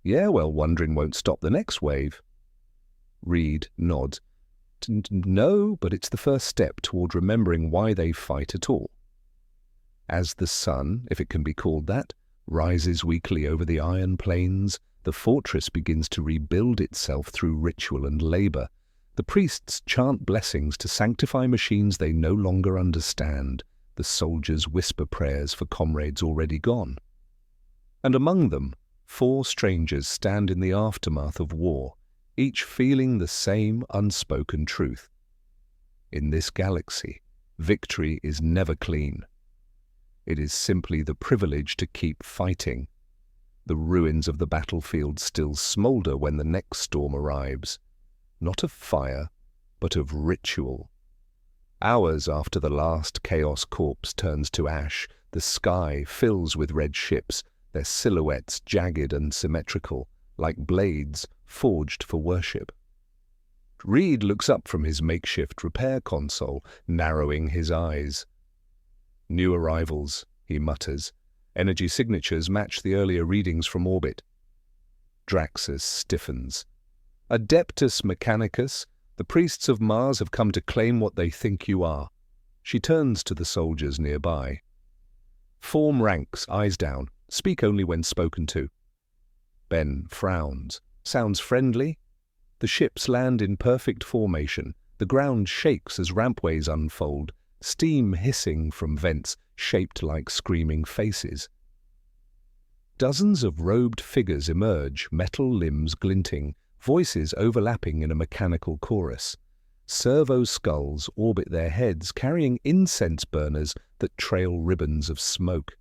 "Yeah, well, wondering won't stop the next wave." Reed nods. "No, but it's the first step toward remembering why they fight at all." As the sun, if it can be called that, rises weakly over the iron plains, the fortress begins to rebuild itself through ritual and labor. The priests chant blessings to sanctify machines they no longer understand. The soldiers whisper prayers for comrades already gone. And among them, 4 strangers stand in the aftermath of war, each feeling the same unspoken truth. In this galaxy, victory is never clean. It is simply the privilege to keep fighting. The ruins of the battlefield still smolder when the next storm arrives, not of fire, but of ritual. Hours after the last Chaos corpse turns to ash, the sky fills with red ships, their silhouettes jagged and symmetrical, like blades forged for worship. Reed looks up from his makeshift repair console, narrowing his eyes. "New arrivals," he mutters. "Energy signatures match the earlier readings from orbit." Draxus stiffens. "Adeptus Mechanicus, the priests of Mars have come to claim what they think you are." She turns to the soldiers nearby. "Form ranks, eyes down. Speak only when spoken to." Ben frowns. "Sounds friendly." The ships land in perfect formation. The ground shakes as rampways unfold, steam hissing from vents shaped like screaming faces. Dozens of robed figures emerge, metal limbs glinting, voices overlapping in a mechanical chorus. Servo skulls orbit their heads, carrying incense burners that trail ribbons of smoke.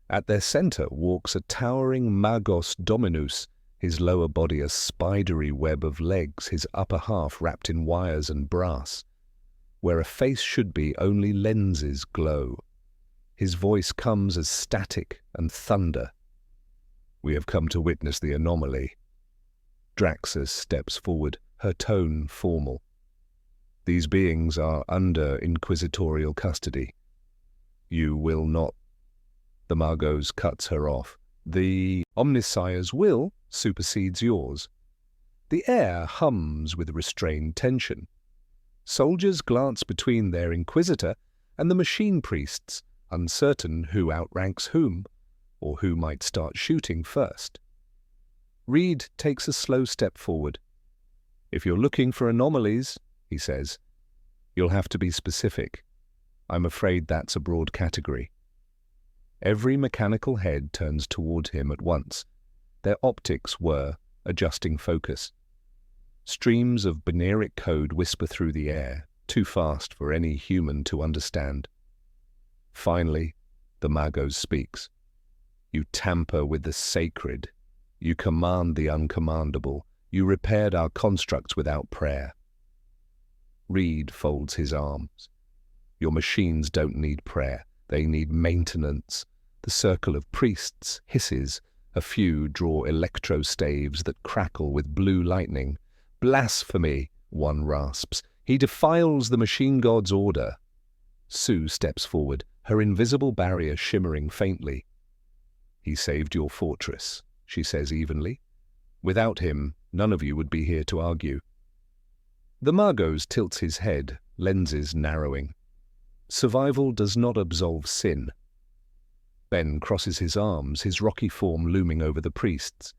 At their center walks a towering Magos Dominus, his lower body a spidery web of legs, his upper half wrapped in wires and brass. Where a face should be, only lenses glow. His voice comes as static and thunder. "We have come to witness the anomaly." Draxus steps forward, her tone formal. "These beings are under inquisitorial custody. You will not..." The Magos cuts her off. "The Omnissiah's will supersedes yours." The air hums with restrained tension. Soldiers glance between their inquisitor and the machine priests, uncertain who outranks whom, or who might start shooting first. Reed takes a slow step forward. "If you're looking for anomalies," he says, "you'll have to be specific. I'm afraid that's a broad category." Every mechanical head turns toward him at once. Their optics whir, adjusting focus. Streams of binaric code whisper through the air, too fast for any human to understand. Finally, the Magos speaks. You tamper with the sacred. You command the uncommandable. You repaired our constructs without prayer. Reed folds his arms. Your machines don't need prayer. They need maintenance. The circle of priests hisses. A few draw electro-staves that crackle with blue lightning. Blasphemy, one rasps. He defiles the machine god's order. Sue steps forward, her invisible barrier shimmering faintly. He saved your fortress, she says evenly. Without him, none of you would be here to argue. The Magos tilts his head, lenses narrowing. Survival does not absolve sin. Ben crosses his arms, his rocky form looming over the priests.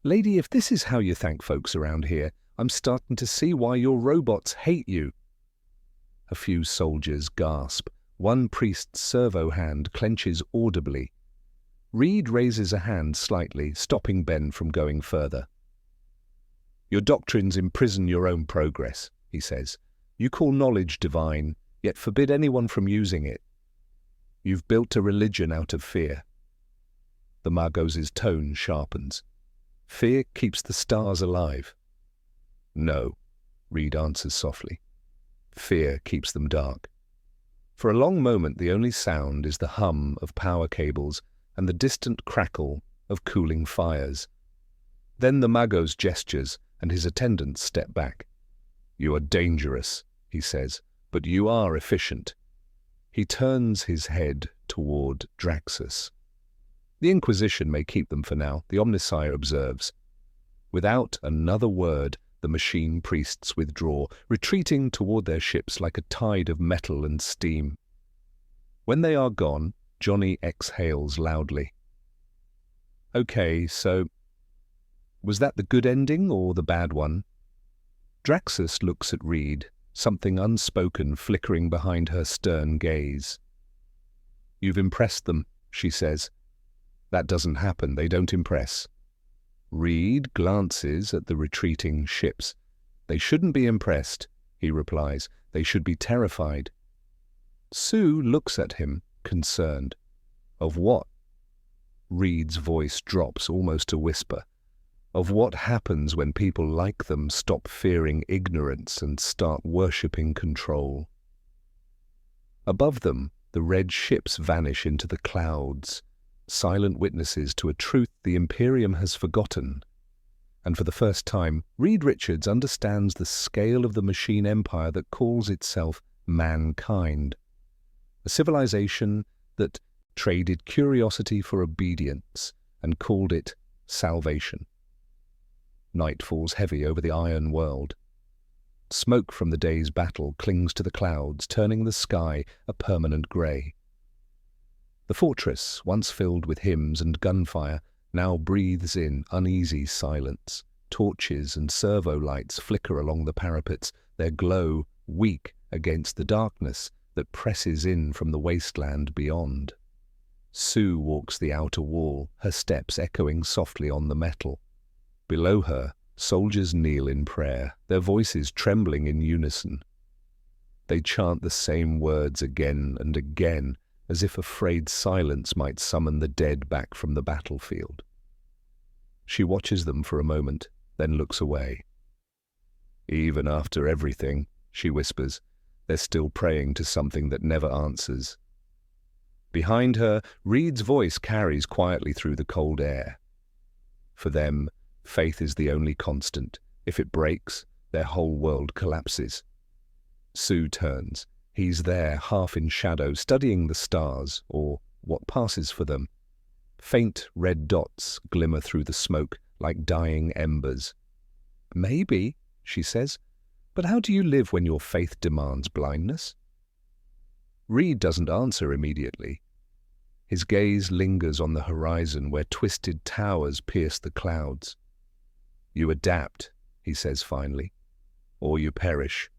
Lady, if this is how you thank folks around here, I'm starting to see why your robots hate you. A few soldiers gasp. One priest's servo hand clenches audibly. Reed raises a hand slightly, stopping Ben from going further. Your doctrines imprison your own progress, he says. You call knowledge divine, yet forbid anyone from using it. You've built a religion out of fear. The Magos' tone sharpens. Fear keeps the stars alive. No, Reed answers softly. Fear keeps them dark. For a long moment the only sound is the hum of power cables and the distant crackle of cooling fires. Then the Magos gestures and his attendants step back. You are dangerous, he says, but you are efficient. He turns his head toward Draxus. The Inquisition may keep them for now, the Omnissiah observes. Without another word, the machine priests withdraw, retreating toward their ships like a tide of metal and steam. When they are gone, Johnny exhales loudly. Okay, so was that the good ending or the bad one? Draxus looks at Reed, something unspoken flickering behind her stern gaze. You've impressed them, she says. That doesn't happen, they don't impress. Reed glances at the retreating ships. They shouldn't be impressed, he replies. They should be terrified. Sue looks at him, concerned. Of what? Reed's voice drops almost to whisper. Of what happens when people like them stop fearing ignorance and start worshipping control. Above them, the red ships vanish into the clouds, silent witnesses to a truth the Imperium has forgotten. And for the first time, Reed Richards understands the scale of the machine empire that calls itself mankind. A civilization that traded curiosity for obedience and called it salvation. Night falls heavy over the iron world. Smoke from the day's battle clings to the clouds, turning the sky a permanent grey. The fortress, once filled with hymns and gunfire, now breathes in uneasy silence. Torches and servo lights flicker along the parapets, their glow weak against the darkness that presses in from the wasteland beyond. Sue walks the outer wall, her steps echoing softly on the metal. Below her, soldiers kneel in prayer, their voices trembling in unison. They chant the same words again and again, as if afraid silence might summon the dead back from the battlefield. She watches them for a moment, then looks away. Even after everything, she whispers, they're still praying to something that never answers. Behind her, Reed's voice carries quietly through the cold air. For them, faith is the only constant. If it breaks, their whole world collapses. Sue turns. He's there, half in shadow, studying the stars, or what passes for them. Faint red dots glimmer through the smoke like dying embers. Maybe, she says, but how do you live when your faith demands blindness? Reed doesn't answer immediately. His gaze lingers on the horizon where twisted towers pierce the clouds. You adapt, he says finally, or you perish.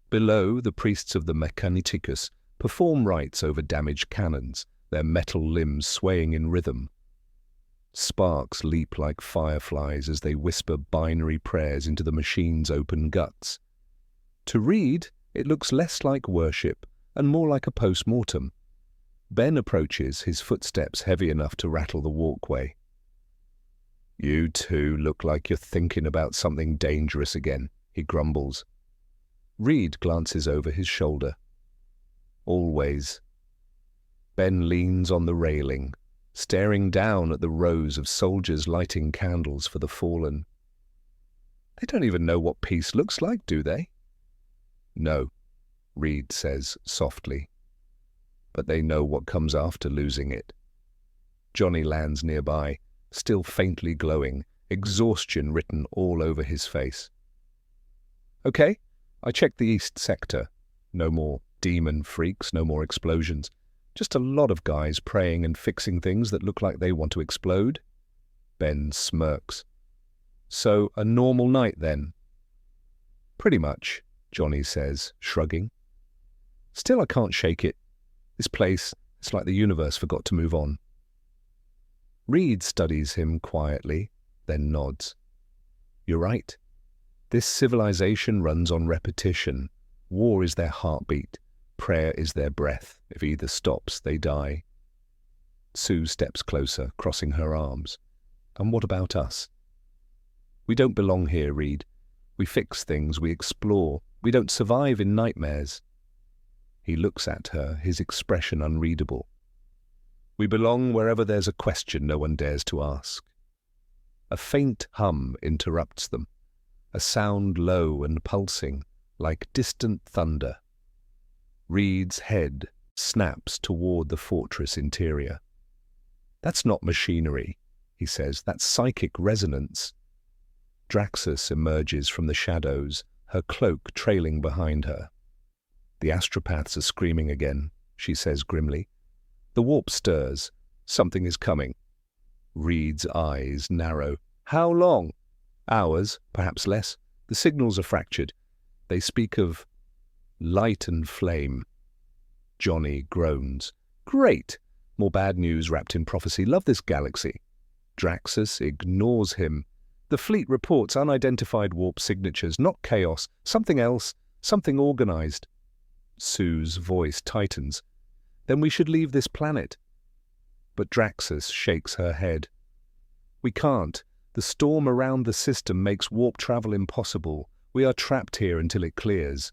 Below, the priests of the Mechanicus perform rites over damaged cannons, their metal limbs swaying in rhythm. Sparks leap like fireflies as they whisper binary prayers into the machine's open guts. To Reed, it looks less like worship and more like a post-mortem. Ben approaches, his footsteps heavy enough to rattle the walkway. "You two look like you're thinking about something dangerous again," he grumbles. Reed glances over his shoulder. "Always." Ben leans on the railing, staring down at the rows of soldiers lighting candles for the fallen. They don't even know what peace looks like, do they? "No," Reed says softly. "But they know what comes after losing it." Johnny lands nearby, still faintly glowing, exhaustion written all over his face. "Okay, I checked the east sector. No more demon freaks, no more explosions. Just a lot of guys praying and fixing things that look like they want to explode." Ben smirks. "So, a normal night then?" "Pretty much," Johnny says, shrugging. "Still, I can't shake it. This place, it's like the universe forgot to move on." Reed studies him quietly, then nods. "You're right. This civilization runs on repetition. War is their heartbeat. Prayer is their breath. If either stops, they die." Sue steps closer, crossing her arms. "And what about us?" "We don't belong here, Reed. We fix things, we explore. We don't survive in nightmares." He looks at her, his expression unreadable. "We belong wherever there's a question no one dares to ask." A faint hum interrupts them, a sound low and pulsing, like distant thunder. Reed's head snaps toward the fortress interior. "That's not machinery," he says. "That's psychic resonance." Draxus emerges from the shadows, her cloak trailing behind her. "The astropaths are screaming again," she says grimly. The warp stirs. Something is coming. Reed's eyes narrow. "How long?" "Hours, perhaps less. The signals are fractured. They speak of light and flame." Johnny groans. "Great! More bad news wrapped in prophecy. Love this galaxy." Draxus ignores him. "The fleet reports unidentified warp signatures, not chaos. Something else, something organized." Sue's voice tightens. "Then we should leave this planet." But Draxus shakes her head. "We can't. The storm around the system makes warp travel impossible. We are trapped here until it clears."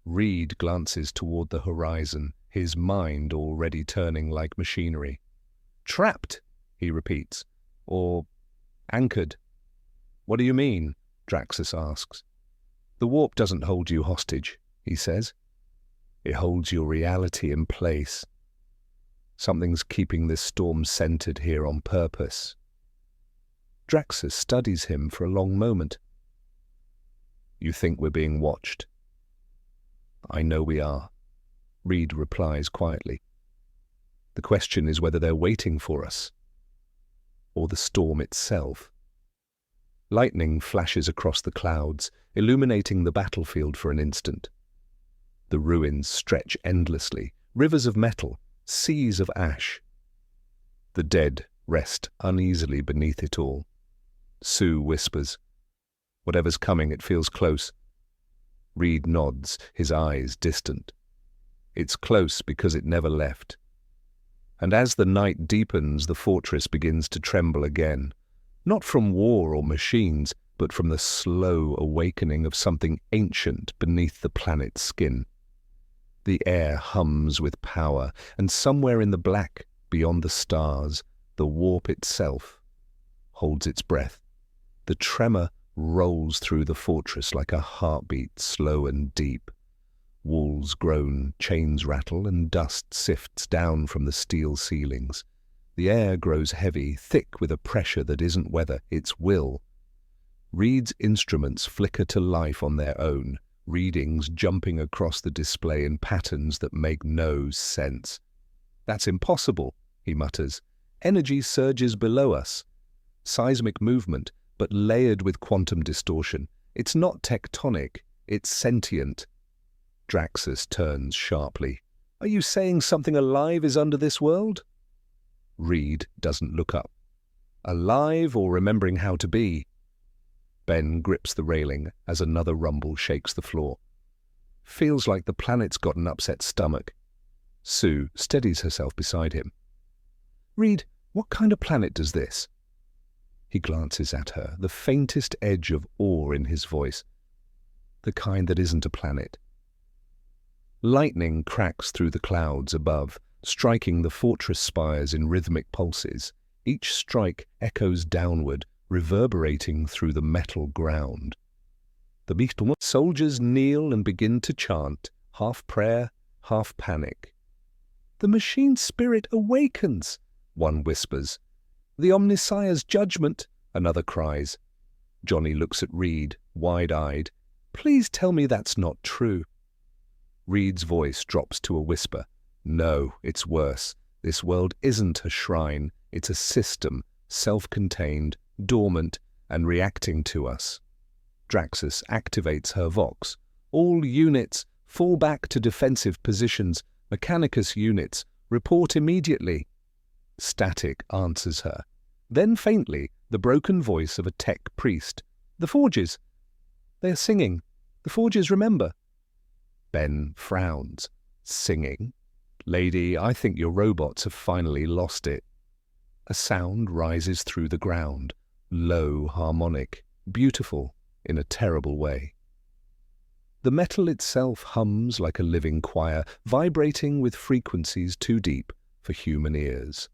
Reed glances toward the horizon, his mind already turning like machinery. "Trapped," he repeats. "Or anchored." "What do you mean?" Draxus asks. "The warp doesn't hold you hostage," he says. "It holds your reality in place. Something's keeping this storm centered here on purpose." Draxus studies him for a long moment. "You think we're being watched?" "I know we are," Reed replies quietly. "The question is whether they're waiting for us, or the storm itself." Lightning flashes across the clouds, illuminating the battlefield for an instant. The ruins stretch endlessly, rivers of metal, seas of ash. The dead rest uneasily beneath it all. Sue whispers, "Whatever's coming, it feels close." Reed nods, his eyes distant. It's close because it never left. And as the night deepens, the fortress begins to tremble again, not from war or machines, but from the slow awakening of something ancient beneath the planet's skin. The air hums with power, and somewhere in the black, beyond the stars, the warp itself holds its breath. The tremor rolls through the fortress like a heartbeat, slow and deep. Walls groan, chains rattle, and dust sifts down from the steel ceilings. The air grows heavy, thick with a pressure that isn't weather, it's will. Reed's instruments flicker to life on their own, readings jumping across the display in patterns that make no sense. "That's impossible," he mutters. "Energy surges below us. Seismic movement, but layered with quantum distortion. It's not tectonic, it's sentient." Draxus turns sharply. "Are you saying something alive is under this world?" Reed doesn't look up. "Alive or remembering how to be?" Ben grips the railing as another rumble shakes the floor. "Feels like the planet's got an upset stomach." Sue steadies herself beside him. Reed, what kind of planet does this? He glances at her, the faintest edge of awe in his voice. The kind that isn't a planet. Lightning cracks through the clouds above, striking the fortress spires in rhythmic pulses. Each strike echoes downward, reverberating through the metal ground. The soldiers kneel and begin to chant, half prayer, half panic. The machine spirit awakens, one whispers. The Omnissiah's judgment, another cries. Johnny looks at Reed, wide-eyed. Please tell me that's not true. Reed's voice drops to a whisper. No, it's worse. This world isn't a shrine. It's a system, self-contained, dormant, and reacting to us. Draxus activates her Vox. All units fall back to defensive positions. Mechanicus units report immediately. Static answers her. Then faintly, the broken voice of a tech priest. The Forges. They are singing. The Forges remember. Ben frowns. Singing? Lady, I think your robots have finally lost it. A sound rises through the ground. Low, harmonic, beautiful, in a terrible way. The metal itself hums like a living choir, vibrating with frequencies too deep for human ears.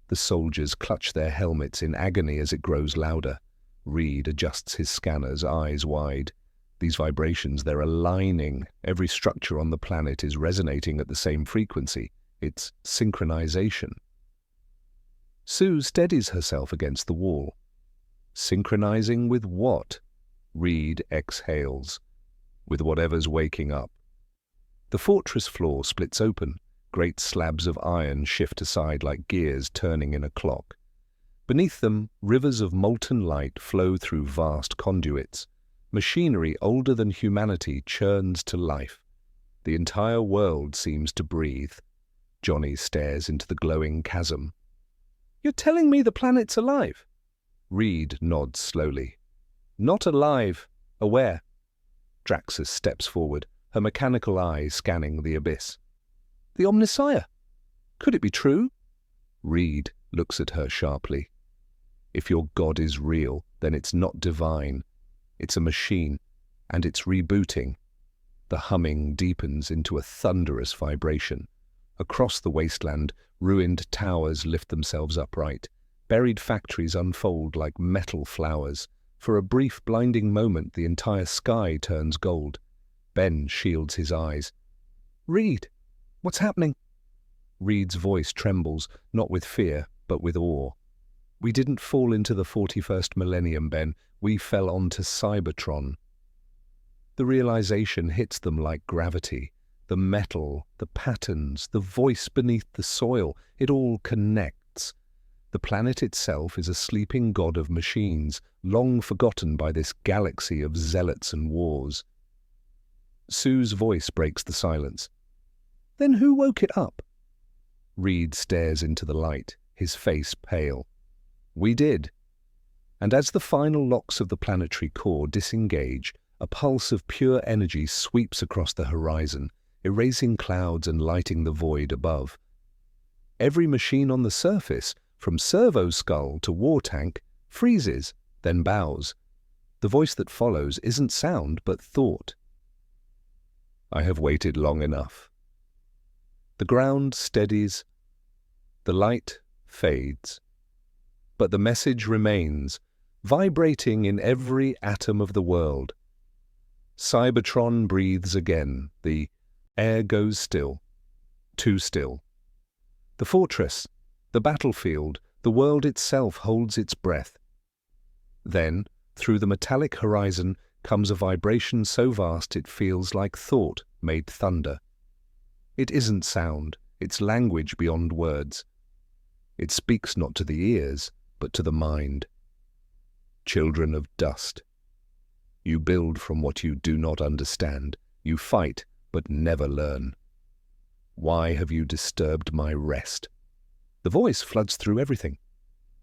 The soldiers clutch their helmets in agony as it grows louder. Reed adjusts his scanners, eyes wide. These vibrations, they're aligning. Every structure on the planet is resonating at the same frequency. It's synchronization. Sue steadies herself against the wall. Synchronizing with what? Reed exhales. With whatever's waking up. The fortress floor splits open. Great slabs of iron shift aside like gears turning in a clock. Beneath them, rivers of molten light flow through vast conduits. Machinery older than humanity churns to life. The entire world seems to breathe. Johnny stares into the glowing chasm. You're telling me the planet's alive? Reed nods slowly. Not alive, aware. Draxus steps forward, her mechanical eye scanning the abyss. The Omnissiah. Could it be true? Reed looks at her sharply. If your god is real, then it's not divine. It's a machine, and it's rebooting. The humming deepens into a thunderous vibration. Across the wasteland, ruined towers lift themselves upright. Buried factories unfold like metal flowers. For a brief, blinding moment, the entire sky turns gold. Ben shields his eyes. Reed, what's happening? Reed's voice trembles, not with fear, but with awe. We didn't fall into the 41st millennium, Ben. We fell onto Cybertron. The realization hits them like gravity. The metal, the patterns, the voice beneath the soil, it all connects. The planet itself is a sleeping god of machines, long forgotten by this galaxy of zealots and wars. Sue's voice breaks the silence. Then who woke it up? Reed stares into the light, his face pale. We did. And as the final locks of the planetary core disengage, a pulse of pure energy sweeps across the horizon, erasing clouds and lighting the void above. Every machine on the surface, from servo skull to war tank, freezes, then bows. The voice that follows isn't sound, but thought. I have waited long enough. The ground steadies. The light fades. But the message remains, vibrating in every atom of the world. Cybertron breathes again. The air goes still. Too still. The fortress, the battlefield, the world itself holds its breath. Then, through the metallic horizon, comes a vibration so vast it feels like thought made thunder. It isn't sound, it's language beyond words. It speaks not to the ears, but to the mind. Children of dust. You build from what you do not understand. You fight, but never learn. Why have you disturbed my rest? The voice floods through everything.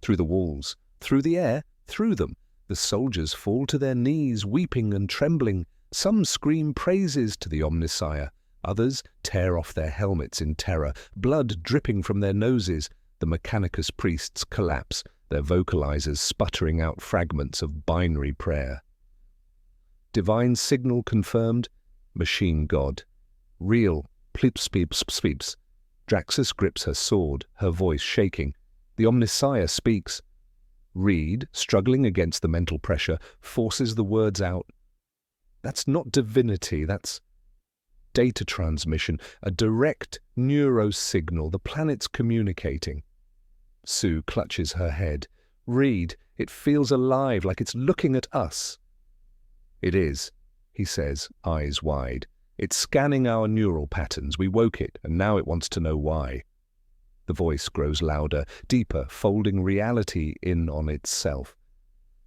Through the walls, through the air, through them. The soldiers fall to their knees, weeping and trembling. Some scream praises to the Omnissiah. Others tear off their helmets in terror, blood dripping from their noses. The Mechanicus priests collapse, their vocalizers sputtering out fragments of binary prayer. Divine signal confirmed. Machine god. Real. Plips, peeps, speeps. Draxus grips her sword, her voice shaking. The Omnissiah speaks. Reed, struggling against the mental pressure, forces the words out. That's not divinity, that's data transmission, a direct neurosignal, the planet's communicating. Sue clutches her head. Reed, it feels alive, like it's looking at us. It is, he says, eyes wide. It's scanning our neural patterns. We woke it, and now it wants to know why. The voice grows louder, deeper, folding reality in on itself.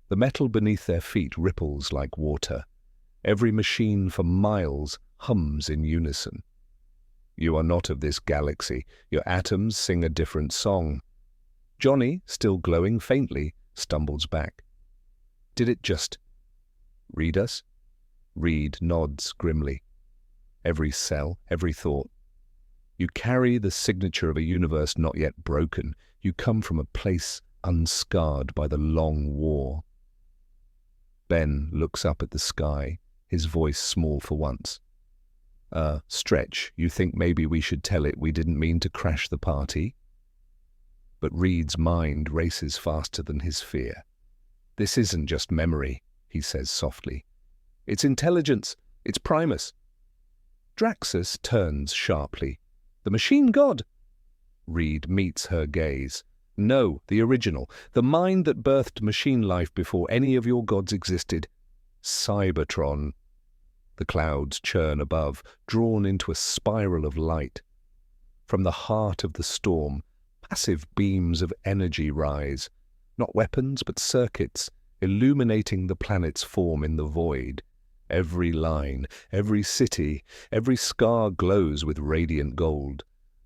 The metal beneath their feet ripples like water. Every machine for miles hums in unison. You are not of this galaxy. Your atoms sing a different song. Johnny, still glowing faintly, stumbles back. Did it just read us? Reed nods grimly. Every cell, every thought. You carry the signature of a universe not yet broken. You come from a place unscarred by the long war. Ben looks up at the sky, his voice small for once. Stretch, you think maybe we should tell it we didn't mean to crash the party? But Reed's mind races faster than his fear. This isn't just memory, he says softly. It's intelligence. It's Primus. Draxus turns sharply. The machine god? Reed meets her gaze. No, the original. The mind that birthed machine life before any of your gods existed. Cybertron. The clouds churn above, drawn into a spiral of light. From the heart of the storm, passive beams of energy rise. Not weapons, but circuits, illuminating the planet's form in the void. Every line, every city, every scar glows with radiant gold.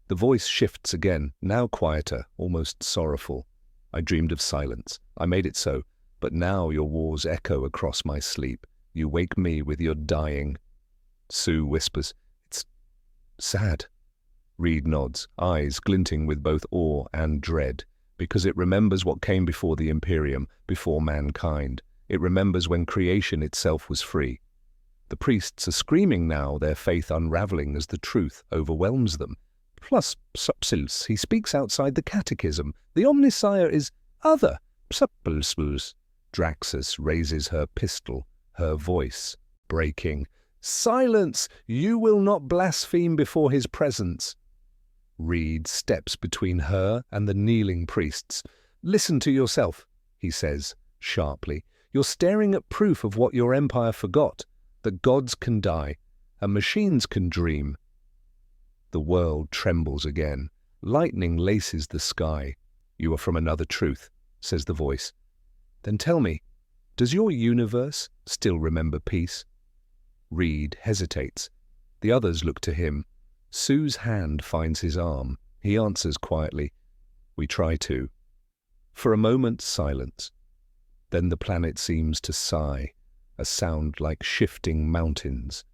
The voice shifts again, now quieter, almost sorrowful. I dreamed of silence. I made it so. But now your wars echo across my sleep. You wake me with your dying. Sue whispers, It's sad. Reed nods, eyes glinting with both awe and dread, because it remembers what came before the Imperium, before mankind. It remembers when creation itself was free. The priests are screaming now, their faith unraveling as the truth overwhelms them. Plus, subsils, he speaks outside the catechism. The Omnissiah is other. Subsils. Draxus raises her pistol, her voice breaking. Silence! You will not blaspheme before his presence. Reed steps between her and the kneeling priests. Listen to yourself, he says sharply. You're staring at proof of what your empire forgot. That gods can die, and machines can dream. The world trembles again. Lightning laces the sky. You are from another truth, says the voice. Then tell me, does your universe still remember peace? Reed hesitates. The others look to him. Sue's hand finds his arm. He answers quietly, We try to. For a moment, silence. Then the planet seems to sigh. A sound like shifting mountains.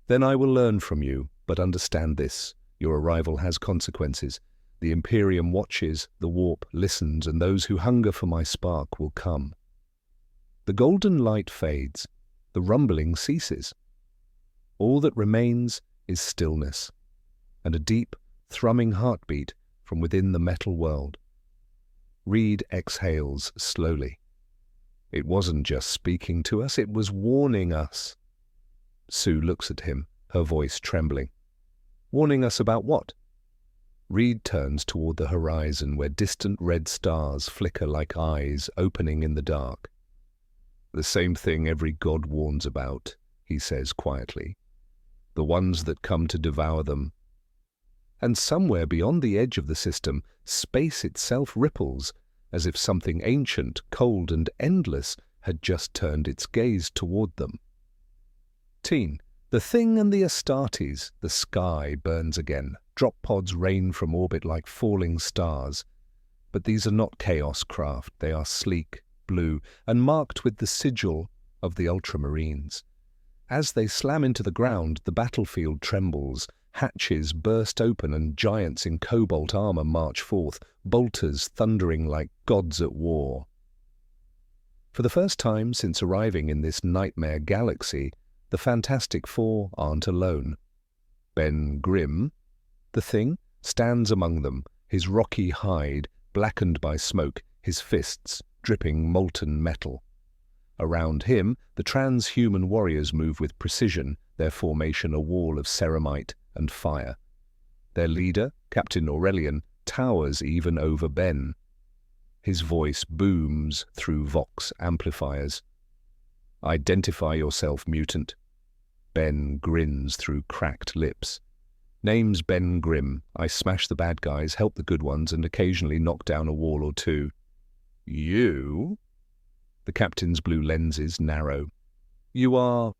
Then I will learn from you, but understand this. Your arrival has consequences. The Imperium watches, the warp listens, and those who hunger for my spark will come. The golden light fades. The rumbling ceases. All that remains is stillness, and a deep, thrumming heartbeat from within the metal world. Reed exhales slowly. It wasn't just speaking to us, it was warning us. Sue looks at him, her voice trembling. Warning us about what? Reed turns toward the horizon where distant red stars flicker like eyes opening in the dark. The same thing every god warns about, he says quietly. The ones that come to devour them. And somewhere beyond the edge of the system, space itself ripples, as if something ancient, cold, and endless had just turned its gaze toward them. Teen, the Thing and the Astartes, the sky burns again. Drop pods rain from orbit like falling stars. But these are not chaos craft. They are sleek, blue, and marked with the sigil of the Ultramarines. As they slam into the ground, the battlefield trembles. Hatches burst open and giants in cobalt armor march forth, bolters thundering like gods at war. For the first time since arriving in this nightmare galaxy, the Fantastic Four aren't alone. Ben Grimm, the Thing, stands among them, his rocky hide blackened by smoke, his fists dripping molten metal. Around him, the transhuman warriors move with precision, their formation a wall of ceramite and fire. Their leader, Captain Aurelian, towers even over Ben. His voice booms through Vox amplifiers. "Identify yourself, mutant." Ben grins through cracked lips. "Name's Ben Grimm. I smash the bad guys, help the good ones, and occasionally knock down a wall or two." "You?" The captain's blue lenses narrow. "You are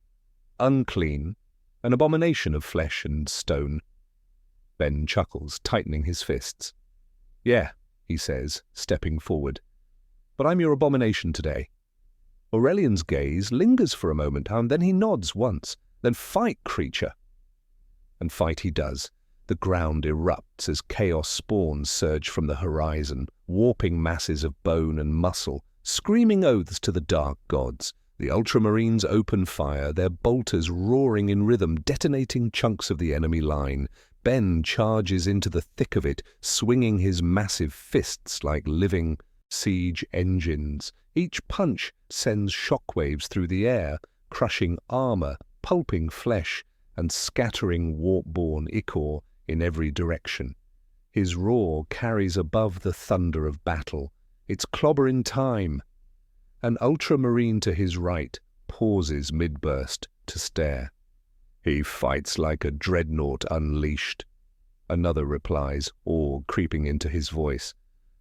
unclean, an abomination of flesh and stone." Ben chuckles, tightening his fists. "Yeah," he says, stepping forward. "But I'm your abomination today." Aurelian's gaze lingers for a moment, and then he nods once. "Then fight, creature!" And fight he does. The ground erupts as chaos spawns surge from the horizon, warping masses of bone and muscle, screaming oaths to the dark gods. The Ultramarines open fire, their bolters roaring in rhythm, detonating chunks of the enemy line. Ben charges into the thick of it, swinging his massive fists like living siege engines. Each punch sends shockwaves through the air, crushing armor, pulping flesh, and scattering warp-born ichor in every direction. His roar carries above the thunder of battle. It's clobbering time. An ultramarine to his right pauses mid-burst to stare. "He fights like a dreadnought unleashed." Another replies, awe creeping into his voice.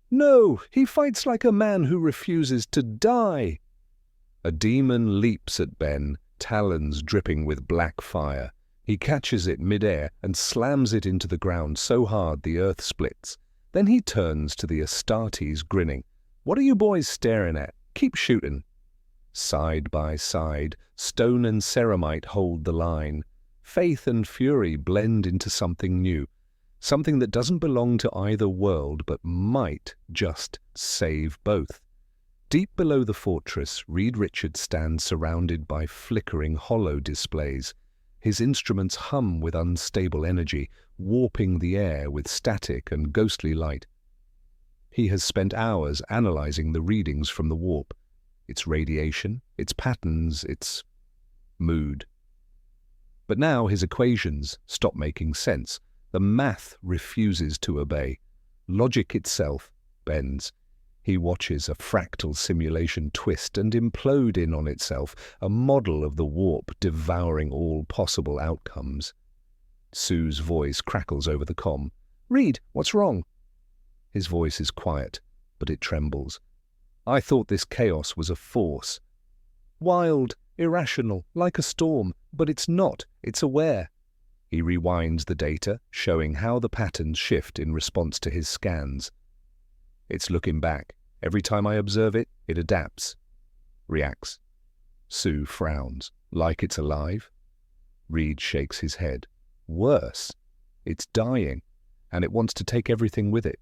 "No, he fights like a man who refuses to die." A demon leaps at Ben, talons dripping with black fire. He catches it mid-air and slams it into the ground so hard the earth splits. Then he turns to the Astartes, grinning. "What are you boys staring at? Keep shooting." Side by side, stone and ceramite hold the line. Faith and fury blend into something new, something that doesn't belong to either world but might just save both. Deep below the fortress, Reed Richards stands surrounded by flickering hollow displays. His instruments hum with unstable energy, warping the air with static and ghostly light. He has spent hours analyzing the readings from the warp, its radiation, its patterns, its mood. But now his equations stop making sense. The math refuses to obey. Logic itself bends. He watches a fractal simulation twist and implode in on itself, a model of the warp devouring all possible outcomes. Sue's voice crackles over the comm. "Reed, what's wrong?" His voice is quiet, but it trembles. "I thought this chaos was a force. Wild, irrational, like a storm, but it's not, it's aware." He rewinds the data, showing how the patterns shift in response to his scans. "It's looking back. Every time I observe it, it adapts, reacts." Sue frowns. "Like it's alive?" Reed shakes his head. "Worse. It's dying, and it wants to take everything with it."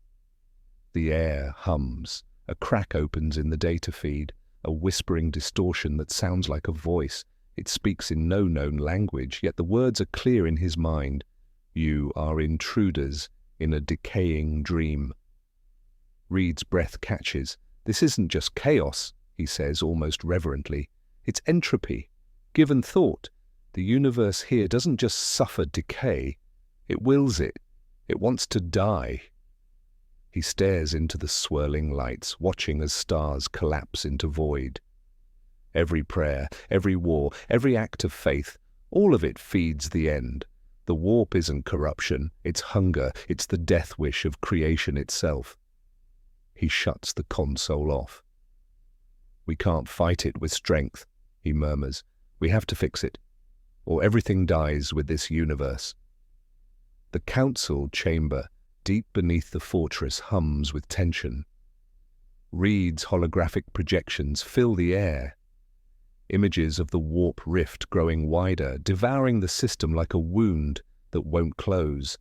The air hums. A crack opens in the data feed, a whispering distortion that sounds like a voice. It speaks in no known language, yet the words are clear in his mind. "You are intruders in a decaying dream." Reed's breath catches. "This isn't just chaos," he says almost reverently. "It's entropy. Given thought, the universe here doesn't just suffer decay. It wills it. It wants to die." He stares into the swirling lights, watching as stars collapse into void. Every prayer, every war, every act of faith, all of it feeds the end. The warp isn't corruption, it's hunger, it's the death wish of creation itself. He shuts the console off. "We can't fight it with strength," he murmurs. "We have to fix it, or everything dies with this universe." The council chamber, deep beneath the fortress, hums with tension. Reed's holographic projections fill the air. images of the warp rift growing wider, devouring the system like a wound that won't close.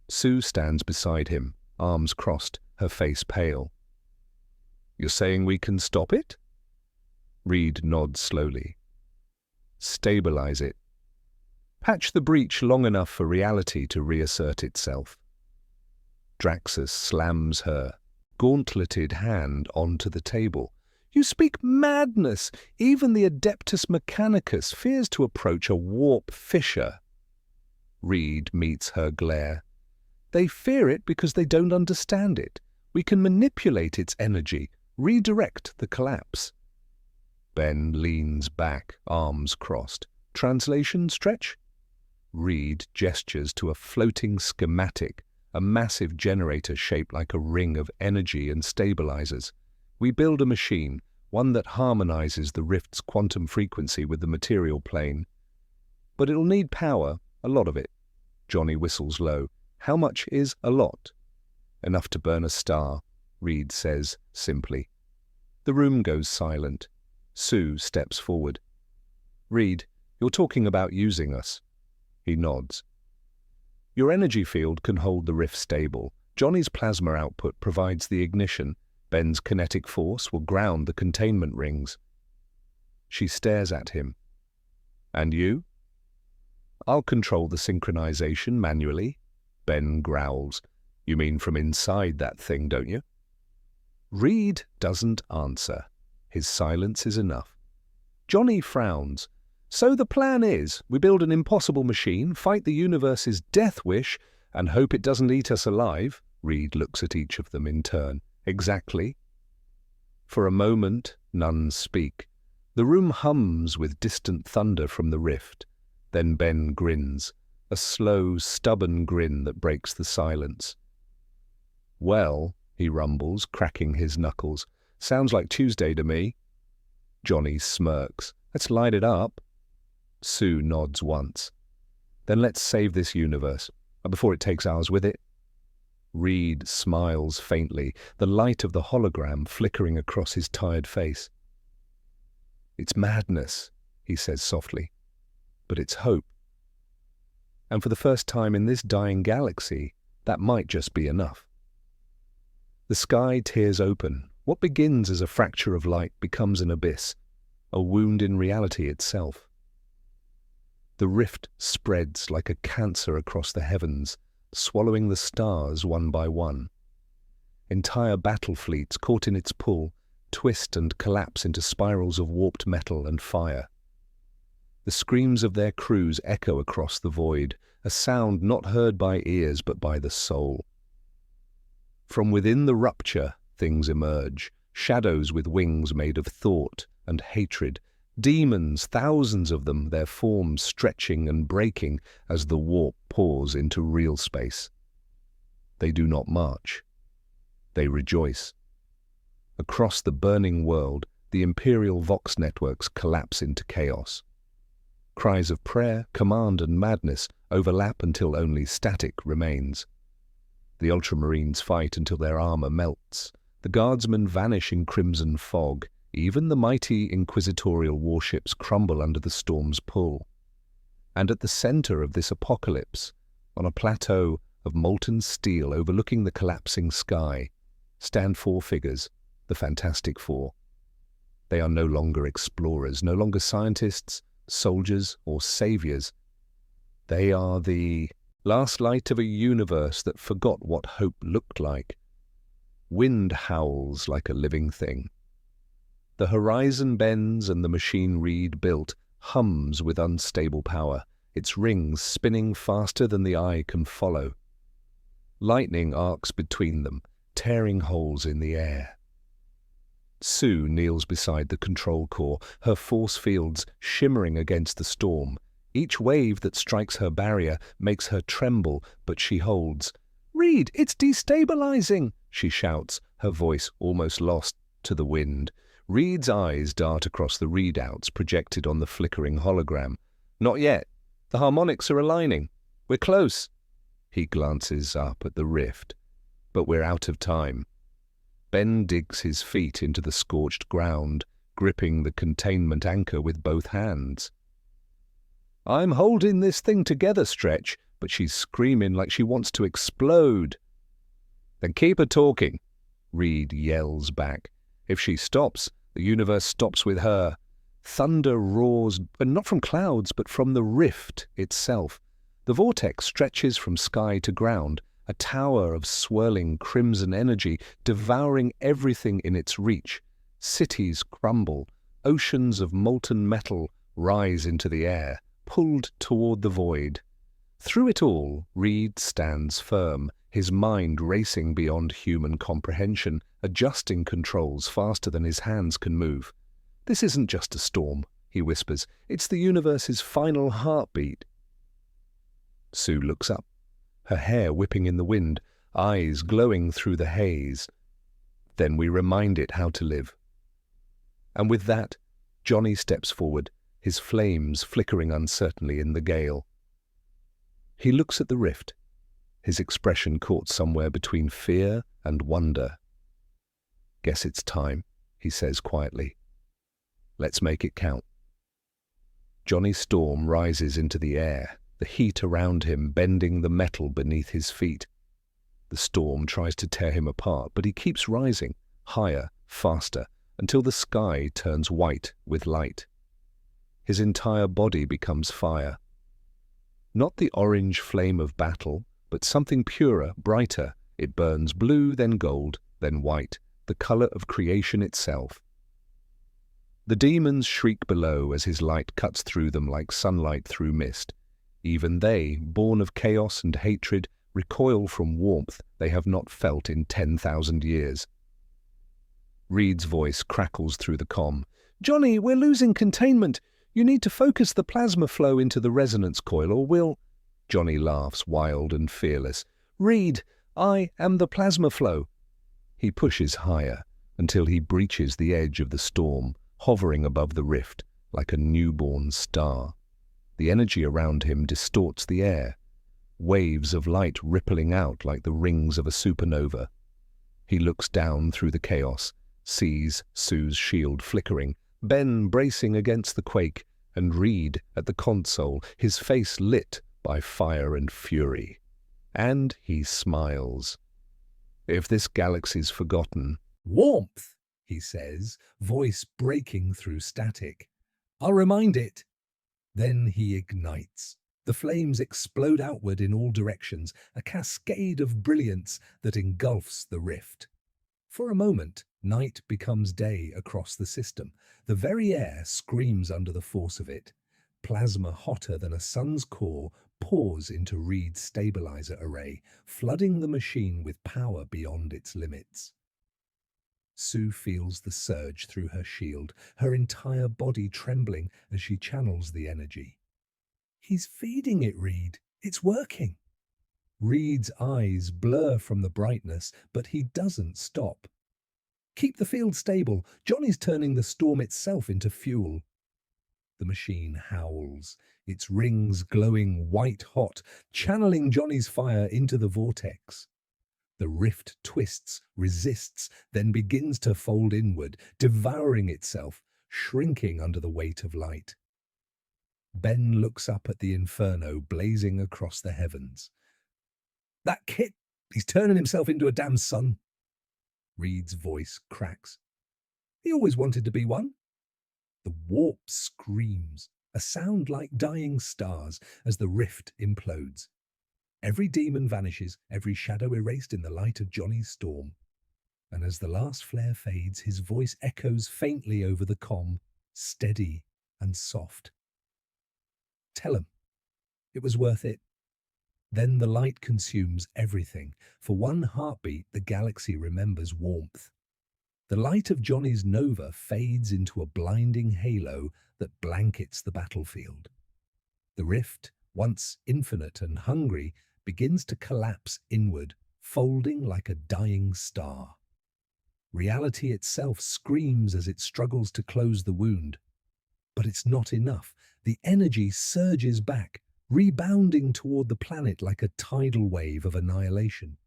Sue stands beside him, arms crossed, her face pale. "You're saying we can stop it?" Reed nods slowly. "Stabilize it. Patch the breach long enough for reality to reassert itself." Draxus slams her gauntleted hand onto the table. "You speak madness! Even the Adeptus Mechanicus fears to approach a warp fissure." Reed meets her glare. "They fear it because they don't understand it. We can manipulate its energy, redirect the collapse." Ben leans back, arms crossed. Translation stretch? Reed gestures to a floating schematic, a massive generator shaped like a ring of energy and stabilizers. "We build a machine, one that harmonizes the rift's quantum frequency with the material plane. But it'll need power, a lot of it." Johnny whistles low. "How much is a lot?" "Enough to burn a star," Reed says simply. The room goes silent. Sue steps forward. "Reed, you're talking about using us." He nods. "Your energy field can hold the rift stable. Johnny's plasma output provides the ignition. Ben's kinetic force will ground the containment rings." She stares at him. "And you?" "I'll control the synchronization manually." Ben growls. "You mean from inside that thing, don't you?" Reed doesn't answer. His silence is enough. Johnny frowns. "So the plan is, we build an impossible machine, fight the universe's death wish, and hope it doesn't eat us alive?" Reed looks at each of them in turn. "Exactly." For a moment, none speak. The room hums with distant thunder from the rift. Then Ben grins, a slow, stubborn grin that breaks the silence. "Well," he rumbles, cracking his knuckles, "sounds like Tuesday to me." Johnny smirks. "Let's light it up." Sue nods once. "Then let's save this universe, before it takes ours with it." Reed smiles faintly, the light of the hologram flickering across his tired face. "It's madness," he says softly, "but it's hope. And for the first time in this dying galaxy, that might just be enough." The sky tears open. What begins as a fracture of light becomes an abyss, a wound in reality itself. The rift spreads like a cancer across the heavens, swallowing the stars one by one. Entire battle fleets, caught in its pull, twist and collapse into spirals of warped metal and fire. The screams of their crews echo across the void, a sound not heard by ears but by the soul. From within the rupture, things emerge, shadows with wings made of thought and hatred, demons, thousands of them, their forms stretching and breaking as the warp pours into real space. They do not march. They rejoice. Across the burning world, the Imperial Vox networks collapse into chaos. Cries of prayer, command, and madness overlap until only static remains. The Ultramarines fight until their armor melts. The Guardsmen vanish in crimson fog. Even the mighty inquisitorial warships crumble under the storm's pull. And at the center of this apocalypse, on a plateau of molten steel overlooking the collapsing sky, stand four figures, the Fantastic Four. They are no longer explorers, no longer scientists, soldiers, or saviors. They are the last light of a universe that forgot what hope looked like. Wind howls like a living thing. The horizon bends and the machine Reed built hums with unstable power, its rings spinning faster than the eye can follow. Lightning arcs between them, tearing holes in the air. Sue kneels beside the control core, her force fields shimmering against the storm. Each wave that strikes her barrier makes her tremble, but she holds. "Reed, it's destabilizing!" she shouts, her voice almost lost to the wind. Reed's eyes dart across the readouts projected on the flickering hologram. "Not yet. The harmonics are aligning. We're close." He glances up at the rift. "But we're out of time." Ben digs his feet into the scorched ground. gripping the containment anchor with both hands. "I'm holding this thing together, Stretch," but she's screaming like she wants to explode. "Then keep her talking," Reed yells back. "If she stops, the universe stops with her." Thunder roars, but not from clouds, but from the rift itself. The vortex stretches from sky to ground, a tower of swirling crimson energy, devouring everything in its reach. Cities crumble, oceans of molten metal rise into the air, pulled toward the void. Through it all, Reed stands firm, his mind racing beyond human comprehension, adjusting controls faster than his hands can move. "This isn't just a storm," he whispers. "It's the universe's final heartbeat." Sue looks up, her hair whipping in the wind, eyes glowing through the haze. "Then we remind it how to live." And with that, Johnny steps forward, his flames flickering uncertainly in the gale. He looks at the rift, his expression caught somewhere between fear and wonder. "Guess it's time," he says quietly. "Let's make it count." Johnny's storm rises into the air, the heat around him bending the metal beneath his feet. The storm tries to tear him apart, but he keeps rising, higher, faster, until the sky turns white with light. His entire body becomes fire. Not the orange flame of battle, but something purer, brighter. It burns blue, then gold, then white, the color of creation itself. The demons shriek below as his light cuts through them like sunlight through mist. Even they, born of chaos and hatred, recoil from warmth they have not felt in 10,000 years. Reed's voice crackles through the comm. "Johnny, we're losing containment. You need to focus the plasma flow into the resonance coil or we'll—" Johnny laughs, wild and fearless. "Reed, I am the plasma flow." He pushes higher until he breaches the edge of the storm, hovering above the rift like a newborn star. The energy around him distorts the air, waves of light rippling out like the rings of a supernova. He looks down through the chaos, sees Sue's shield flickering, Ben bracing against the quake, and Reed at the console, his face lit by fire and fury. And he smiles. If this galaxy's forgotten— "Warmth," he says, voice breaking through static. "I'll remind it." Then he ignites. The flames explode outward in all directions, a cascade of brilliance that engulfs the rift. For a moment, night becomes day across the system. The very air screams under the force of it. Plasma hotter than a sun's core pours into Reed's stabilizer array, flooding the machine with power beyond its limits. Sue feels the surge through her shield, her entire body trembling as she channels the energy. "He's feeding it, Reed. It's working." Reed's eyes blur from the brightness, but he doesn't stop. "Keep the field stable. Johnny's turning the storm itself into fuel." The machine howls, its rings glowing white-hot, channeling Johnny's fire into the vortex. The rift twists, resists, then begins to fold inward, devouring itself, shrinking under the weight of light. Ben looks up at the inferno blazing across the heavens. "That kid, he's turning himself into a damn sun." Reed's voice cracks. "He always wanted to be one." The warp screams, a sound like dying stars as the rift implodes. Every demon vanishes, every shadow erased in the light of Johnny's storm. And as the last flare fades, his voice echoes faintly over the comm, steady and soft. "Tell him it was worth it." Then the light consumes everything. For one heartbeat, the galaxy remembers warmth. The light of Johnny's nova fades into a blinding halo that blankets the battlefield. The rift, once infinite and hungry, begins to collapse inward, folding like a dying star. Reality itself screams as it struggles to close the wound. But it's not enough. The energy surges back, rebounding toward the planet like a tidal wave of annihilation.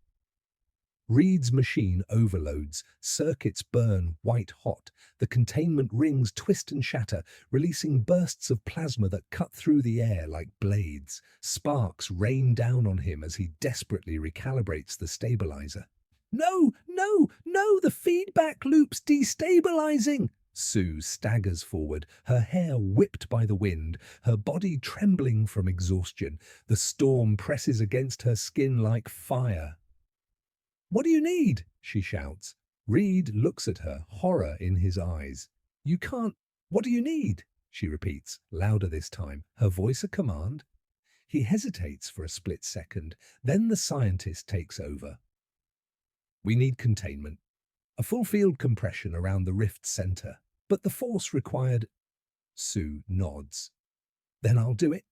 Reed's machine overloads, circuits burn white hot, the containment rings twist and shatter, releasing bursts of plasma that cut through the air like blades. Sparks rain down on him as he desperately recalibrates the stabilizer. No, no, no, the feedback loop's destabilizing! Sue staggers forward, her hair whipped by the wind, her body trembling from exhaustion. The storm presses against her skin like fire. "What do you need?" she shouts. Reed looks at her, horror in his eyes. "You can't. What do you need?" she repeats, louder this time, her voice a command. He hesitates for a split second, then the scientist takes over. "We need containment. A full field compression around the rift's center. But the force required—" Sue nods. "Then I'll do it."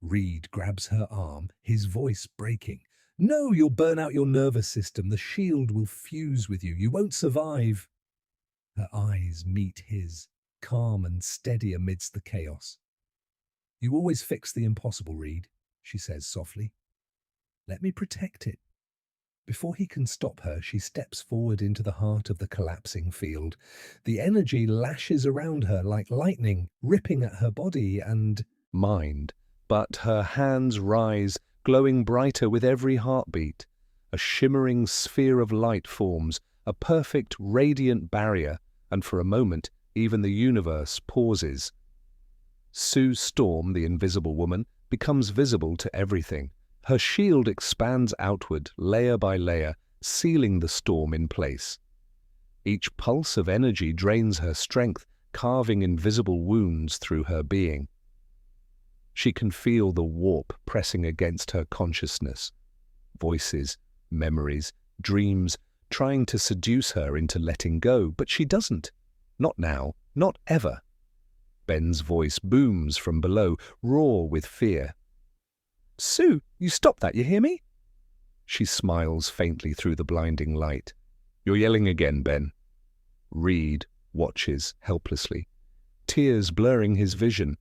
Reed grabs her arm, his voice breaking. "No, you'll burn out your nervous system. The shield will fuse with you. You won't survive." Her eyes meet his, calm and steady amidst the chaos. "You always fix the impossible, Reed," she says softly. "Let me protect it." Before he can stop her, she steps forward into the heart of the collapsing field. The energy lashes around her like lightning, ripping at her body and mind, but her hands rise, glowing brighter with every heartbeat. A shimmering sphere of light forms, a perfect radiant barrier, and for a moment even the universe pauses. Sue Storm, the invisible woman, becomes visible to everything. Her shield expands outward, layer by layer, sealing the storm in place. Each pulse of energy drains her strength, carving invisible wounds through her being. She can feel the warp pressing against her consciousness. Voices, memories, dreams, trying to seduce her into letting go, but she doesn't. Not now, not ever. Ben's voice booms from below, raw with fear. "Sue, you stop that, you hear me?" She smiles faintly through the blinding light. "You're yelling again, Ben." Reed watches helplessly, tears blurring his vision.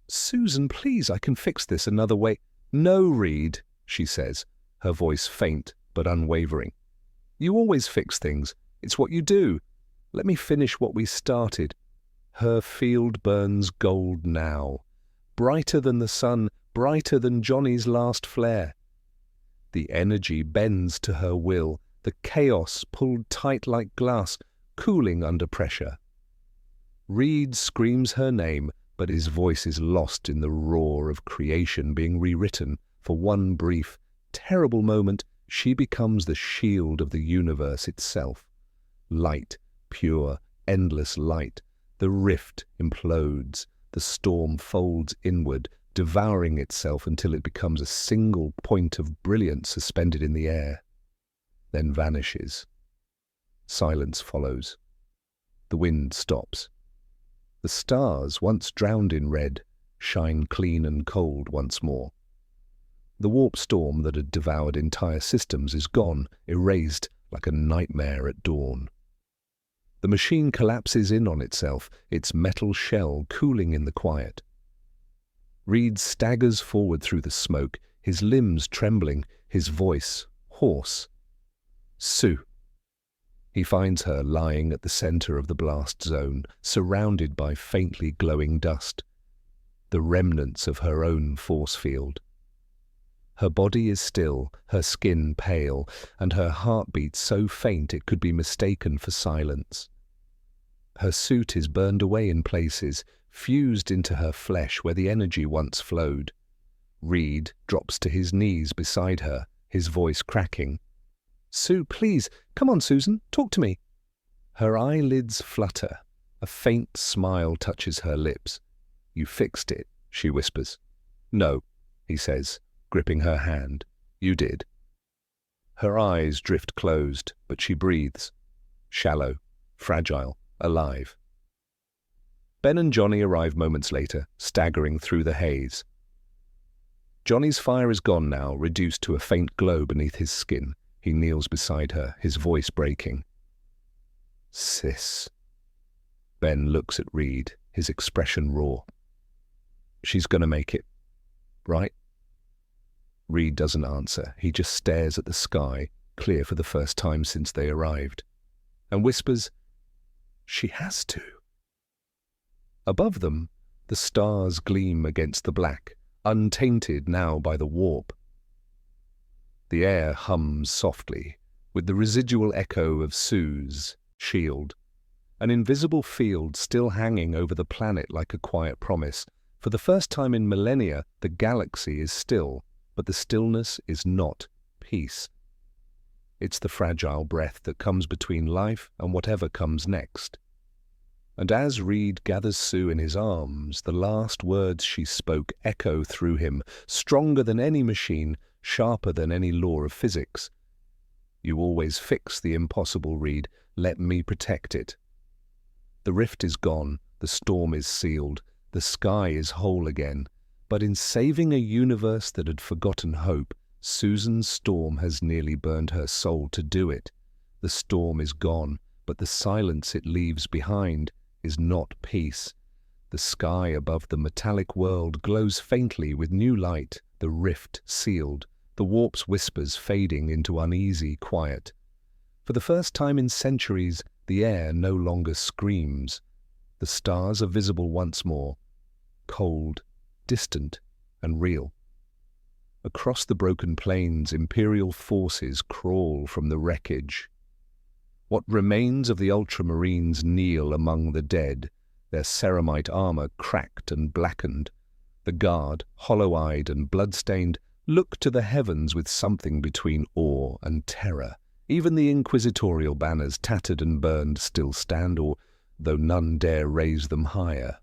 "Susan, please, I can fix this another way." "No, Reed," she says, her voice faint but unwavering. "You always fix things. It's what you do. Let me finish what we started." Her field burns gold now, brighter than the sun, brighter than Johnny's last flare. The energy bends to her will, the chaos pulled tight like glass, cooling under pressure. Reed screams her name, but his voice is lost in the roar of creation being rewritten. For one brief, terrible moment, she becomes the shield of the universe itself. Light, pure, endless light. The rift implodes, the storm folds inward, devouring itself until it becomes a single point of brilliance suspended in the air, then vanishes. Silence follows. The wind stops. The stars, once drowned in red, shine clean and cold once more. The warp storm that had devoured entire systems is gone, erased like a nightmare at dawn. The machine collapses in on itself, its metal shell cooling in the quiet. Reed staggers forward through the smoke, his limbs trembling, his voice hoarse. "Sue." He finds her lying at the center of the blast zone, surrounded by faintly glowing dust, the remnants of her own force field. Her body is still, her skin pale, and her heartbeat so faint it could be mistaken for silence. Her suit is burned away in places, fused into her flesh where the energy once flowed. Reed drops to his knees beside her, his voice cracking. "Sue, please, come on, Susan, talk to me." Her eyelids flutter. A faint smile touches her lips. "You fixed it," she whispers. "No," he says, gripping her hand. "You did." Her eyes drift closed, but she breathes. Shallow, fragile, alive. Ben and Johnny arrive moments later, staggering through the haze. Johnny's fire is gone now, reduced to a faint glow beneath his skin. He kneels beside her, his voice breaking. "Sis." Ben looks at Reed, his expression raw. "She's gonna make it, right?" Reed doesn't answer. He just stares at the sky, clear for the first time since they arrived, and whispers, "She has to." Above them, the stars gleam against the black, untainted now by the warp. The air hums softly, with the residual echo of Sue's shield, an invisible field still hanging over the planet like a quiet promise. For the first time in millennia, the galaxy is still, but the stillness is not peace. It's the fragile breath that comes between life and whatever comes next. And as Reed gathers Sue in his arms, the last words she spoke echo through him, stronger than any machine, sharper than any law of physics. "You always fix the impossible, Reed. Let me protect it." The rift is gone, the storm is sealed, the sky is whole again. But in saving a universe that had forgotten hope, Susan's storm has nearly burned her soul to do it. The storm is gone, but the silence it leaves behind is not peace. The sky above the metallic world glows faintly with new light, the rift sealed, the warp's whispers fading into uneasy quiet. For the first time in centuries, the air no longer screams. The stars are visible once more, cold, distant, and real. Across the broken plains, Imperial forces crawl from the wreckage. What remains of the Ultramarines kneel among the dead, their ceramite armor cracked and blackened. The Guard, hollow-eyed and blood-stained, look to the heavens with something between awe and terror. Even the inquisitorial banners, tattered and burned, still stand, though none dare raise them higher.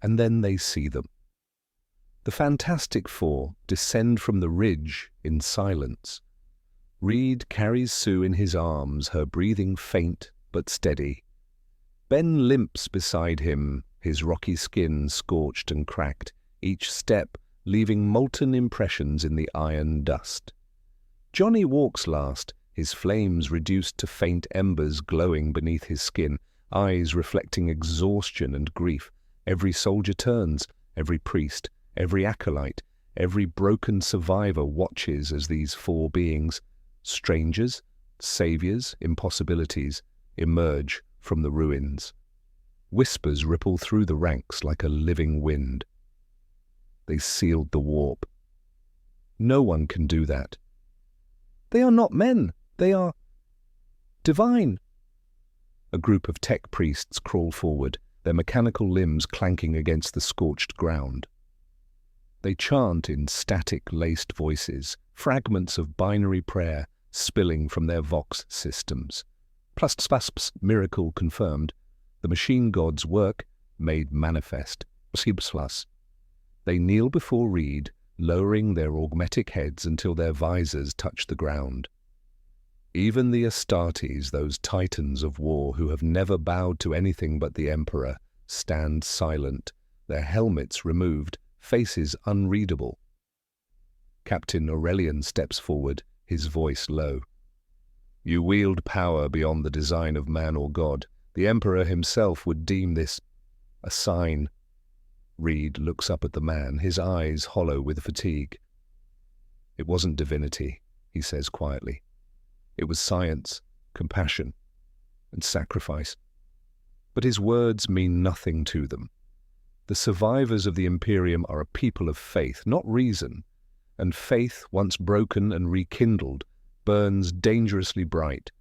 And then they see them. The Fantastic Four descend from the ridge in silence. Reed carries Sue in his arms, her breathing faint but steady. Ben limps beside him, his rocky skin scorched and cracked, each step leaving molten impressions in the iron dust. Johnny walks last, his flames reduced to faint embers glowing beneath his skin, eyes reflecting exhaustion and grief. Every soldier turns, every priest, every acolyte, every broken survivor watches as these four beings, strangers, saviors, impossibilities, emerge from the ruins. Whispers ripple through the ranks like a living wind. They sealed the warp. No one can do that. They are not men. They are divine. A group of tech priests crawl forward, their mechanical limbs clanking against the scorched ground. They chant in static-laced voices, fragments of binary prayer spilling from their vox systems. Plus, miracle confirmed. The machine god's work made manifest. They kneel before Reed, lowering their augmetic heads until their visors touch the ground. Even the Astartes, those titans of war who have never bowed to anything but the Emperor, stand silent, their helmets removed, faces unreadable. Captain Aurelian steps forward, his voice low. "You wield power beyond the design of man or God. The Emperor himself would deem this a sign." Reed looks up at the man, his eyes hollow with fatigue. "It wasn't divinity," he says quietly. "It was science, compassion, and sacrifice." But his words mean nothing to them. The survivors of the Imperium are a people of faith, not reason, and faith, once broken and rekindled, burns dangerously bright.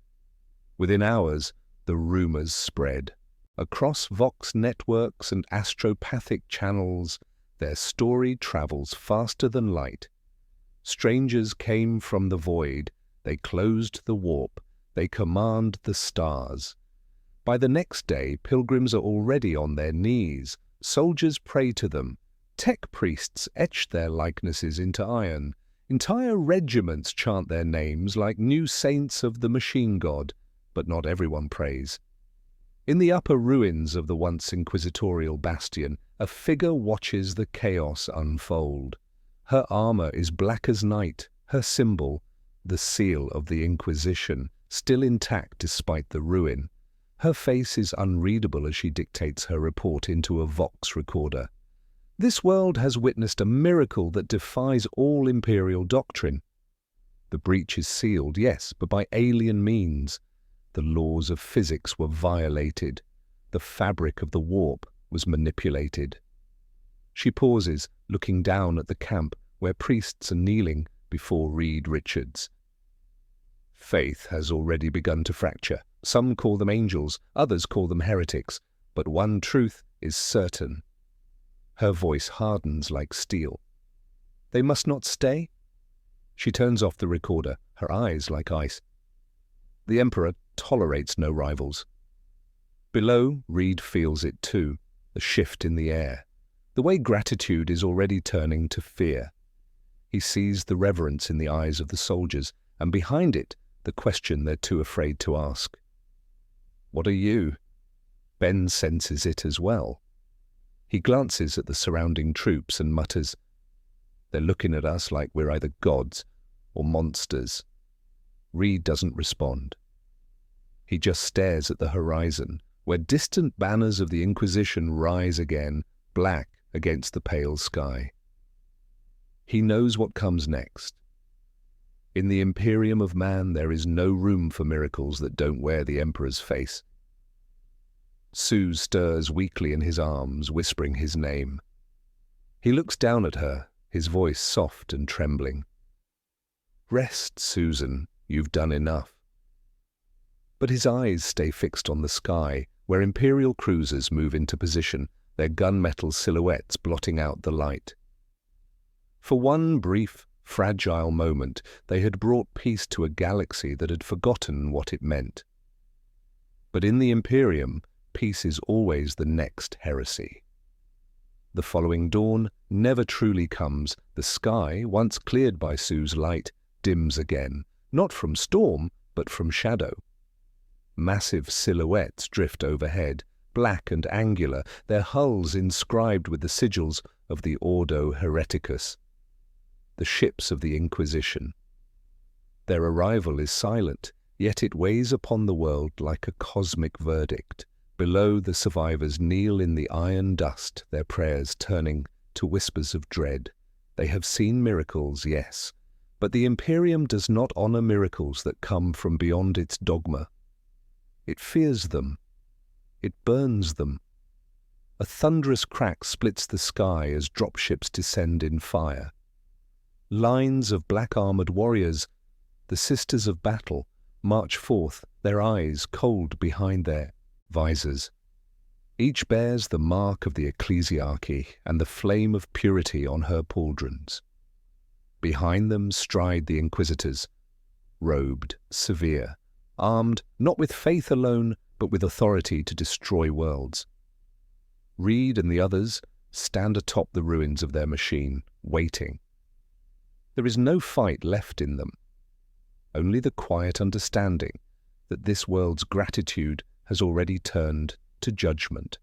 Within hours, the rumors spread. Across Vox networks and astropathic channels, their story travels faster than light. Strangers came from the void, they closed the warp, they command the stars. By the next day, pilgrims are already on their knees. Soldiers pray to them. Tech priests etch their likenesses into iron. Entire regiments chant their names like new saints of the machine god, but not everyone prays. In the upper ruins of the once inquisitorial bastion, a figure watches the chaos unfold. Her armor is black as night, her symbol, the seal of the Inquisition, still intact despite the ruin. Her face is unreadable as she dictates her report into a Vox recorder. "This world has witnessed a miracle that defies all imperial doctrine." The breach is sealed, yes, but by alien means. The laws of physics were violated. The fabric of the warp was manipulated. She pauses, looking down at the camp where priests are kneeling before Reed Richards. Faith has already begun to fracture. Some call them angels, others call them heretics, but one truth is certain. Her voice hardens like steel. They must not stay? She turns off the recorder, her eyes like ice. The Emperor tolerates no rivals. Below, Reed feels it too, the shift in the air, the way gratitude is already turning to fear. He sees the reverence in the eyes of the soldiers, and behind it, the question they're too afraid to ask. What are you? Ben senses it as well. He glances at the surrounding troops and mutters, "They're looking at us like we're either gods or monsters." Reed doesn't respond. He just stares at the horizon, where distant banners of the Inquisition rise again, black against the pale sky. He knows what comes next. In the Imperium of Man, there is no room for miracles that don't wear the Emperor's face. Sue stirs weakly in his arms, whispering his name. He looks down at her, his voice soft and trembling. "Rest, Susan, you've done enough." But his eyes stay fixed on the sky, where Imperial cruisers move into position, their gunmetal silhouettes blotting out the light. For one brief, fragile moment, they had brought peace to a galaxy that had forgotten what it meant. But in the Imperium, peace is always the next heresy. The following dawn never truly comes. The sky, once cleared by Sue's light, dims again, not from storm, but from shadow. Massive silhouettes drift overhead, black and angular, their hulls inscribed with the sigils of the Ordo Hereticus, the ships of the Inquisition. Their arrival is silent, yet it weighs upon the world like a cosmic verdict. Below, the survivors kneel in the iron dust, their prayers turning to whispers of dread. They have seen miracles, yes, but the Imperium does not honor miracles that come from beyond its dogma. It fears them. It burns them. A thunderous crack splits the sky as dropships descend in fire. Lines of black-armored warriors, the Sisters of Battle, march forth, their eyes cold behind their visors. Each bears the mark of the ecclesiarchy and the flame of purity on her pauldrons. Behind them stride the inquisitors, robed, severe, armed not with faith alone, but with authority to destroy worlds. Reed and the others stand atop the ruins of their machine, waiting. There is no fight left in them, only the quiet understanding that this world's gratitude has already turned to judgment.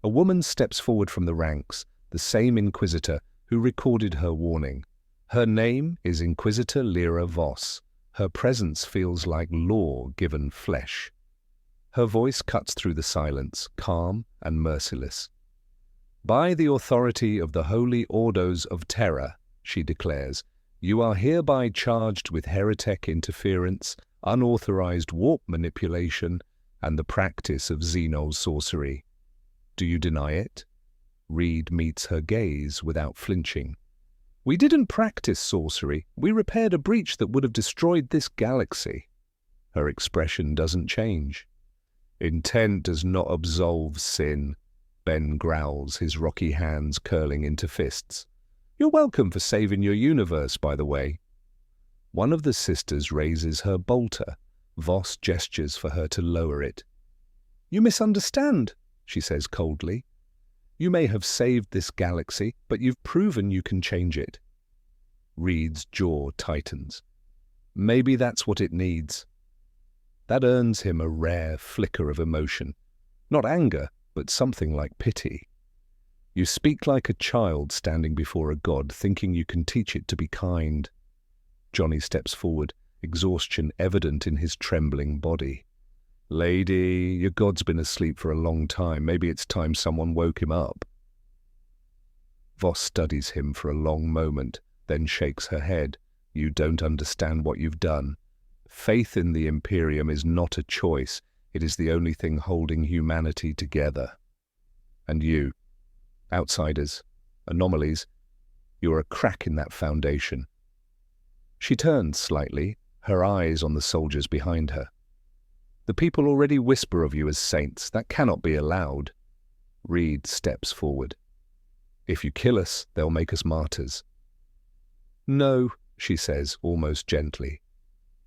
A woman steps forward from the ranks, the same inquisitor who recorded her warning. Her name is Inquisitor Lyra Voss. Her presence feels like law given flesh. Her voice cuts through the silence, calm and merciless. "By the authority of the Holy Ordos of Terror," she declares, "you are hereby charged with heretic interference, unauthorized warp manipulation, and the practice of xeno sorcery. Do you deny it?" Reed meets her gaze without flinching. "We didn't practice sorcery. We repaired a breach that would have destroyed this galaxy." Her expression doesn't change. "Intent does not absolve sin," Ben growls, his rocky hands curling into fists. "You're welcome for saving your universe, by the way." One of the sisters raises her bolter. Voss gestures for her to lower it. "You misunderstand," she says coldly. "You may have saved this galaxy, but you've proven you can change it." Reed's jaw tightens. Maybe that's what it needs. That earns him a rare flicker of emotion. Not anger, but something like pity. You speak like a child standing before a god, thinking you can teach it to be kind. Johnny steps forward, exhaustion evident in his trembling body. "Lady, your god's been asleep for a long time. Maybe it's time someone woke him up." Voss studies him for a long moment, then shakes her head. You don't understand what you've done. Faith in the Imperium is not a choice. It is the only thing holding humanity together. And you, outsiders, anomalies, you're a crack in that foundation." She turned slightly, her eyes on the soldiers behind her. "The people already whisper of you as saints. That cannot be allowed." Reed steps forward. "If you kill us, they'll make us martyrs." "No," she says, almost gently.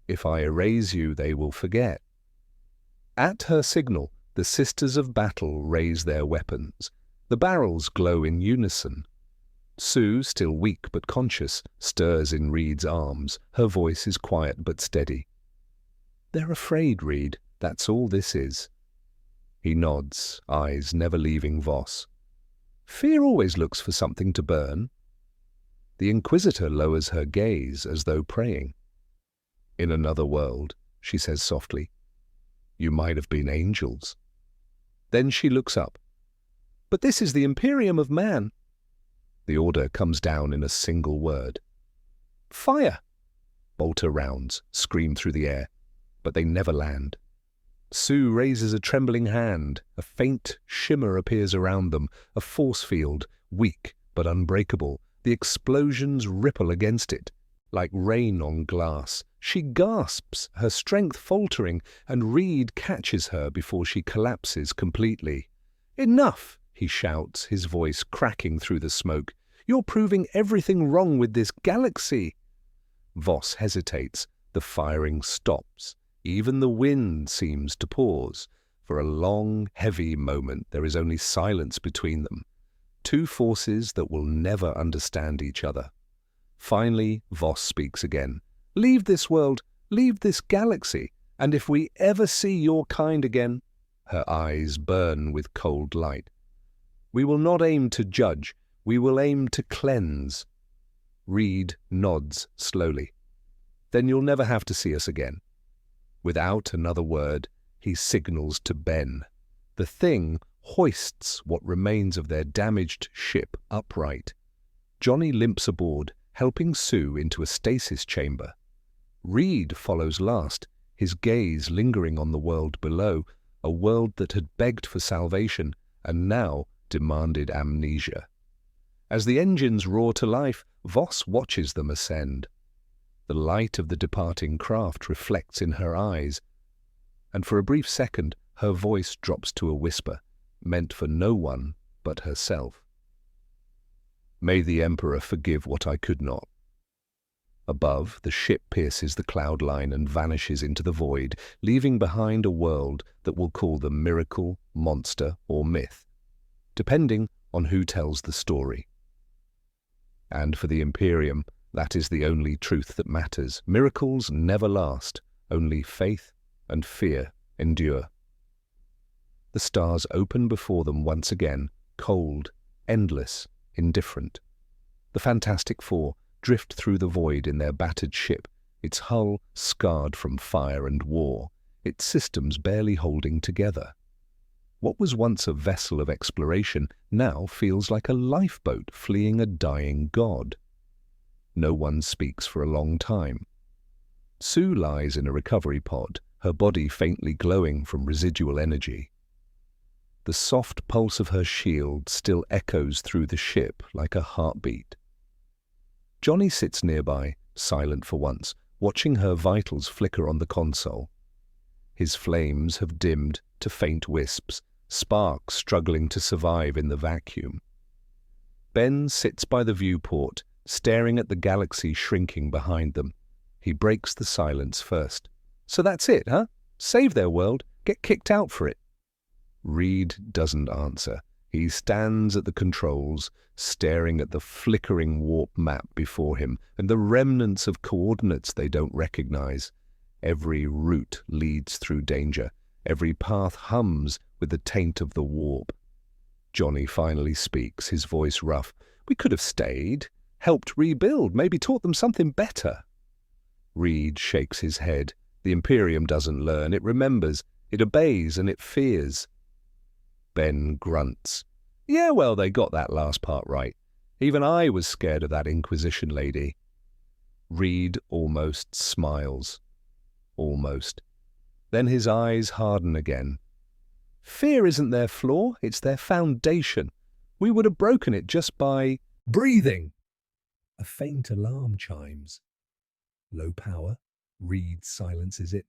"If I erase you, they will forget." At her signal, the Sisters of Battle raise their weapons. The barrels glow in unison. Sue, still weak but conscious, stirs in Reed's arms. Her voice is quiet but steady. "They're afraid, Reed. That's all this is." He nods, eyes never leaving Voss. "Fear always looks for something to burn." The Inquisitor lowers her gaze as though praying. "In another world," she says softly, "you might have been angels." Then she looks up. "But this is the Imperium of Man." The order comes down in a single word. "Fire!" Bolter rounds scream through the air, but they never land. Sue raises a trembling hand. A faint shimmer appears around them, a force field, weak but unbreakable. The explosions ripple against it, like rain on glass. She gasps, her strength faltering, and Reed catches her before she collapses completely. "Enough!" he shouts, his voice cracking through the smoke. "You're proving everything wrong with this galaxy." Voss hesitates. The firing stops. Even the wind seems to pause. For a long, heavy moment, there is only silence between them. Two forces that will never understand each other. Finally, Voss speaks again. "Leave this world, leave this galaxy, and if we ever see your kind again—" Her eyes burn with cold light. "We will not aim to judge, we will aim to cleanse." Reed nods slowly. "Then you'll never have to see us again." Without another word, he signals to Ben. The thing hoists what remains of their damaged ship upright. Johnny limps aboard, helping Sue into a stasis chamber. Reed follows last, his gaze lingering on the world below, a world that had begged for salvation and now demanded amnesia. As the engines roar to life, Voss watches them ascend. The light of the departing craft reflects in her eyes, and for a brief second her voice drops to a whisper, meant for no one but herself. "May the Emperor forgive what I could not." Above, the ship pierces the cloud line and vanishes into the void, leaving behind a world that will call them miracle, monster, or myth, depending on who tells the story. And for the Imperium, that is the only truth that matters. Miracles never last, only faith and fear endure. The stars open before them once again, cold, endless, indifferent. The Fantastic Four drift through the void in their battered ship, its hull scarred from fire and war, its systems barely holding together. What was once a vessel of exploration now feels like a lifeboat fleeing a dying god. No one speaks for a long time. Sue lies in a recovery pod, her body faintly glowing from residual energy. The soft pulse of her shield still echoes through the ship like a heartbeat. Johnny sits nearby, silent for once, watching her vitals flicker on the console. His flames have dimmed to faint wisps, sparks struggling to survive in the vacuum. Ben sits by the viewport, staring at the galaxy shrinking behind them. He breaks the silence first. "So that's it, huh? Save their world, get kicked out for it." Reed doesn't answer. He stands at the controls, staring at the flickering warp map before him and the remnants of coordinates they don't recognize. Every route leads through danger. Every path hums with the taint of the warp. Johnny finally speaks, his voice rough. "We could have stayed, helped rebuild, maybe taught them something better." Reed shakes his head. The Imperium doesn't learn, it remembers, it obeys, and it fears. Ben grunts. "Yeah, well, they got that last part right. Even I was scared of that Inquisition lady." Reed almost smiles. Almost. Then his eyes harden again. Fear isn't their flaw, it's their foundation. We would have broken it just by breathing. A faint alarm chimes. Low power. Reed silences it.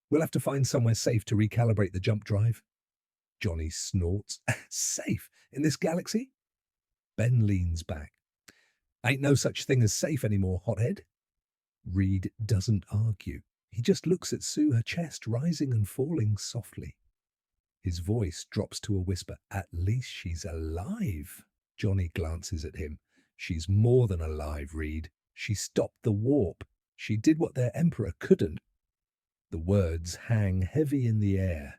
We'll have to find somewhere safe to recalibrate the jump drive. Johnny snorts. Safe? In this galaxy? Ben leans back. Ain't no such thing as safe anymore, hothead. Reed doesn't argue. He just looks at Sue, her chest rising and falling softly. His voice drops to a whisper. At least she's alive. Johnny glances at him. She's more than alive, Reed. She stopped the warp. She did what their emperor couldn't. The words hang heavy in the air.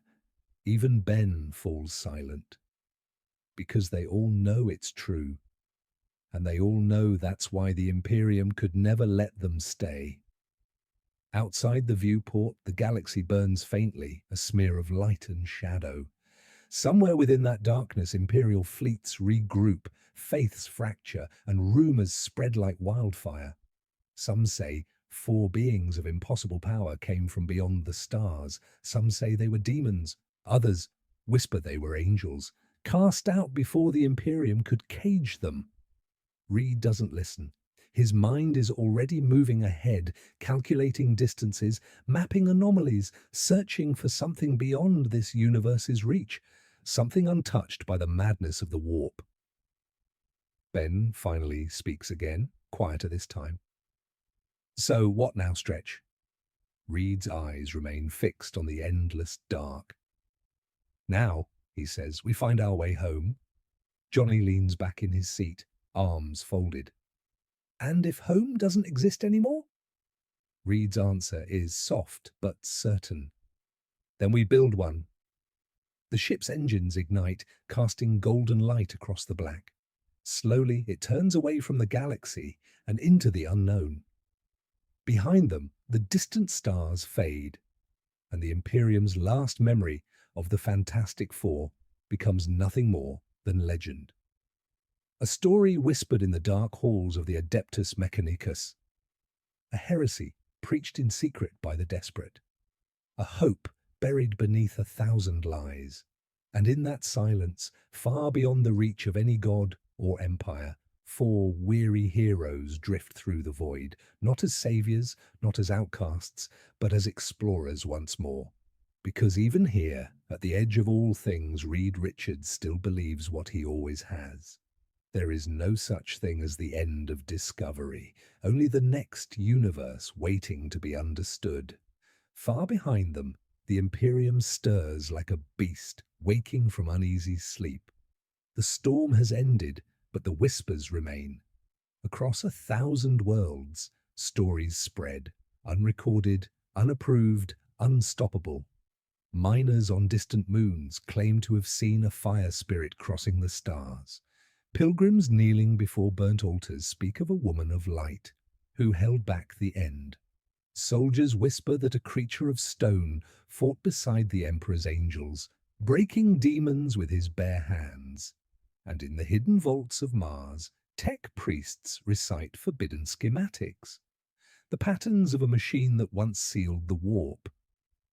Even Ben falls silent. Because they all know it's true. And they all know that's why the Imperium could never let them stay. Outside the viewport, the galaxy burns faintly, a smear of light and shadow. Somewhere within that darkness, Imperial fleets regroup, faiths fracture, and rumors spread like wildfire. Some say 4 beings of impossible power came from beyond the stars. Some say they were demons. Others whisper they were angels, cast out before the Imperium could cage them. Reed doesn't listen. His mind is already moving ahead, calculating distances, mapping anomalies, searching for something beyond this universe's reach, something untouched by the madness of the warp. Ben finally speaks again, quieter this time. So what now, Stretch? Reed's eyes remain fixed on the endless dark. Now, he says, we find our way home. Johnny leans back in his seat, arms folded. And if home doesn't exist anymore? Reed's answer is soft but certain. Then we build one. The ship's engines ignite, casting golden light across the black. Slowly, it turns away from the galaxy and into the unknown. Behind them, the distant stars fade, and the Imperium's last memory of the Fantastic Four becomes nothing more than legend. A story whispered in the dark halls of the Adeptus Mechanicus. A heresy preached in secret by the desperate. A hope buried beneath 1,000 lies. And in that silence, far beyond the reach of any god or empire, 4 weary heroes drift through the void, not as saviors, not as outcasts, but as explorers once more. Because even here, at the edge of all things, Reed Richards still believes what he always has. There is no such thing as the end of discovery, only the next universe waiting to be understood. Far behind them, the Imperium stirs like a beast, waking from uneasy sleep. The storm has ended, but the whispers remain. Across 1,000 worlds, stories spread, unrecorded, unapproved, unstoppable. Miners on distant moons claim to have seen a fire spirit crossing the stars. Pilgrims kneeling before burnt altars speak of a woman of light, who held back the end. Soldiers whisper that a creature of stone fought beside the Emperor's angels, breaking demons with his bare hands. And in the hidden vaults of Mars, tech priests recite forbidden schematics, the patterns of a machine that once sealed the warp.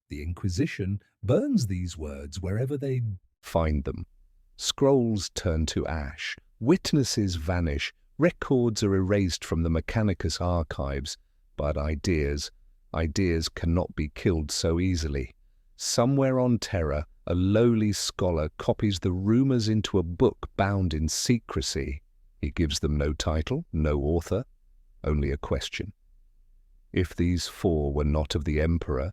The Inquisition burns these words wherever they find them. Scrolls turn to ash. Witnesses vanish, records are erased from the Mechanicus archives, but ideas cannot be killed so easily. Somewhere on Terra, a lowly scholar copies the rumors into a book bound in secrecy. He gives them no title, no author, only a question. If these 4 were not of the Emperor,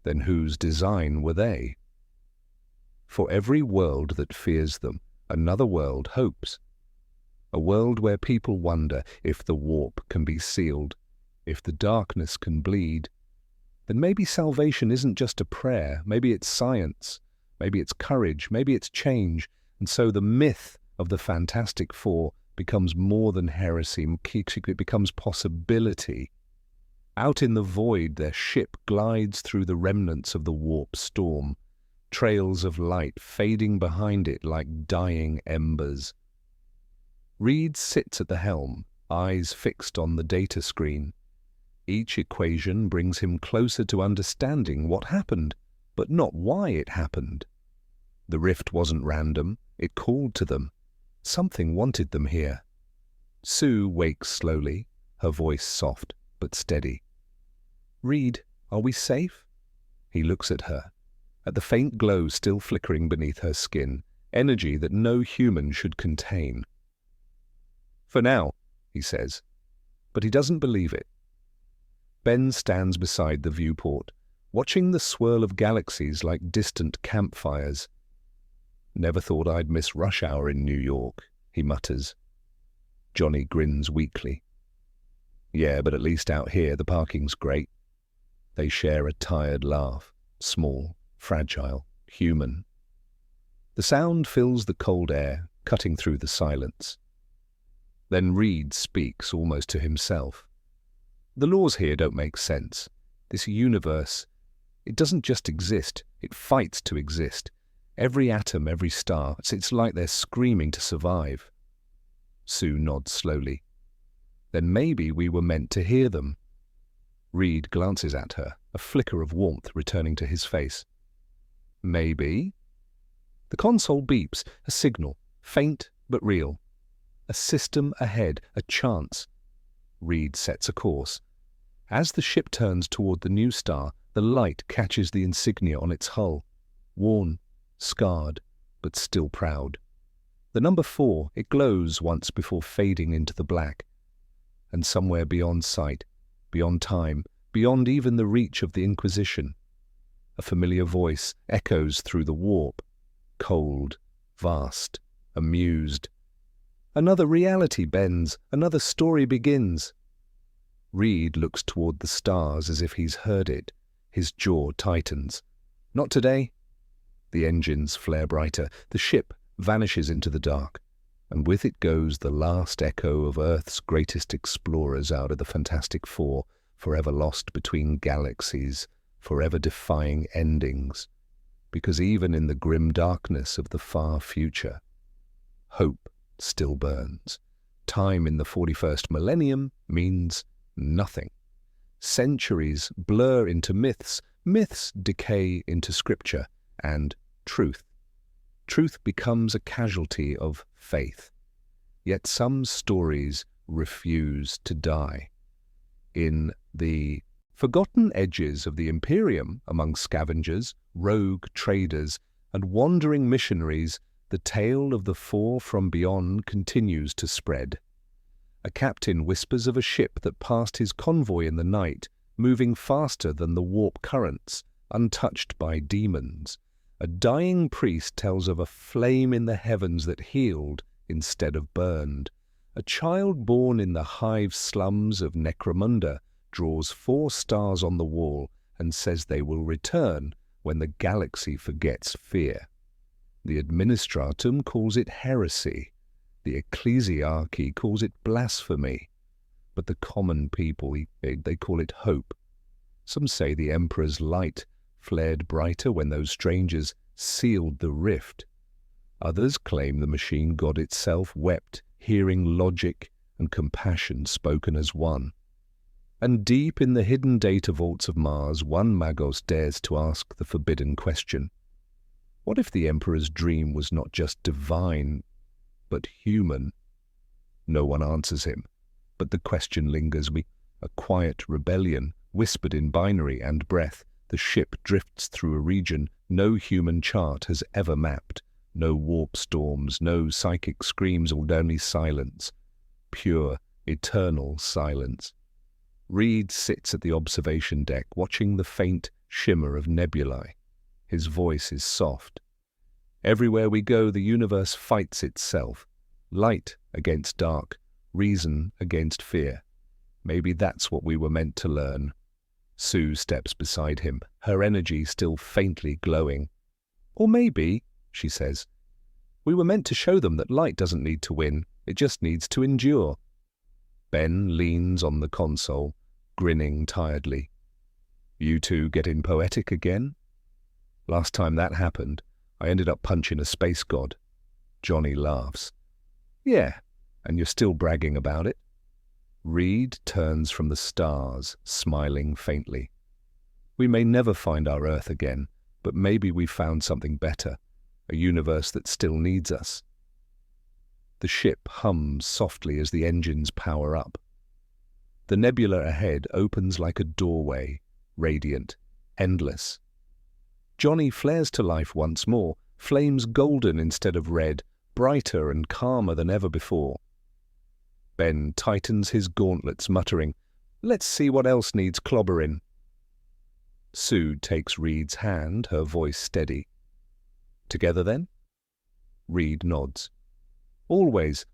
then whose design were they? For every world that fears them, another world hopes. A world where people wonder if the warp can be sealed, if the darkness can bleed. Then maybe salvation isn't just a prayer, maybe it's science, maybe it's courage, maybe it's change, and so the myth of the Fantastic Four becomes more than heresy, it becomes possibility. Out in the void, their ship glides through the remnants of the warp storm, trails of light fading behind it like dying embers. Reed sits at the helm, eyes fixed on the data screen. Each equation brings him closer to understanding what happened, but not why it happened. The rift wasn't random, it called to them. Something wanted them here. Sue wakes slowly, her voice soft but steady. "Reed, are we safe?" He looks at her, at the faint glow still flickering beneath her skin, energy that no human should contain. "For now," he says, but he doesn't believe it. Ben stands beside the viewport, watching the swirl of galaxies like distant campfires. "Never thought I'd miss rush hour in New York," he mutters. Johnny grins weakly. "Yeah, but at least out here the parking's great." They share a tired laugh, small, fragile, human. The sound fills the cold air, cutting through the silence. Then Reed speaks almost to himself. "The laws here don't make sense. This universe, it doesn't just exist, it fights to exist. Every atom, every star, it's like they're screaming to survive." Sue nods slowly. "Then maybe we were meant to hear them." Reed glances at her, a flicker of warmth returning to his face. "Maybe?" The console beeps, a signal, faint but real. A system ahead, a chance. Reed sets a course. As the ship turns toward the new star, the light catches the insignia on its hull. Worn, scarred, but still proud. The number 4, it glows once before fading into the black. And somewhere beyond sight, beyond time, beyond even the reach of the Inquisition, a familiar voice echoes through the warp, cold, vast, amused. Another reality bends, another story begins. Reed looks toward the stars as if he's heard it. His jaw tightens. Not today. The engines flare brighter, the ship vanishes into the dark, and with it goes the last echo of Earth's greatest explorers out of the Fantastic Four, forever lost between galaxies, forever defying endings. Because even in the grim darkness of the far future, hope still burns. Time in the 41st millennium means nothing. Centuries blur into myths, myths decay into scripture, and truth. Truth becomes a casualty of faith. Yet some stories refuse to die. In the forgotten edges of the Imperium, among scavengers, rogue traders, and wandering missionaries, the tale of the 4 from beyond continues to spread. A captain whispers of a ship that passed his convoy in the night, moving faster than the warp currents, untouched by demons. A dying priest tells of a flame in the heavens that healed instead of burned. A child born in the hive slums of Necromunda draws 4 stars on the wall and says they will return when the galaxy forgets fear. The administratum calls it heresy. The ecclesiarchy calls it blasphemy. But the common people, they call it hope. Some say the emperor's light flared brighter when those strangers sealed the rift. Others claim the machine god itself wept, hearing logic and compassion spoken as one. And deep in the hidden data vaults of Mars, one Magos dares to ask the forbidden question. What if the Emperor's dream was not just divine, but human? No one answers him, but the question lingers. A quiet rebellion, whispered in binary and breath, the ship drifts through a region no human chart has ever mapped. No warp storms, no psychic screams, or only silence. Pure, eternal silence. Reed sits at the observation deck, watching the faint shimmer of nebulae. His voice is soft. Everywhere we go, the universe fights itself. Light against dark, reason against fear. Maybe that's what we were meant to learn. Sue steps beside him, her energy still faintly glowing. Or maybe, she says, we were meant to show them that light doesn't need to win, it just needs to endure. Ben leans on the console, grinning tiredly. You two getting poetic again? Last time that happened, I ended up punching a space god. Johnny laughs. Yeah, and you're still bragging about it? Reed turns from the stars, smiling faintly. We may never find our Earth again, but maybe we've found something better, a universe that still needs us. The ship hums softly as the engines power up. The nebula ahead opens like a doorway, radiant, endless. Johnny flares to life once more, flames golden instead of red, brighter and calmer than ever before. Ben tightens his gauntlets, muttering, "Let's see what else needs clobbering." Sue takes Reed's hand, her voice steady. "Together then?" Reed nods. "Always."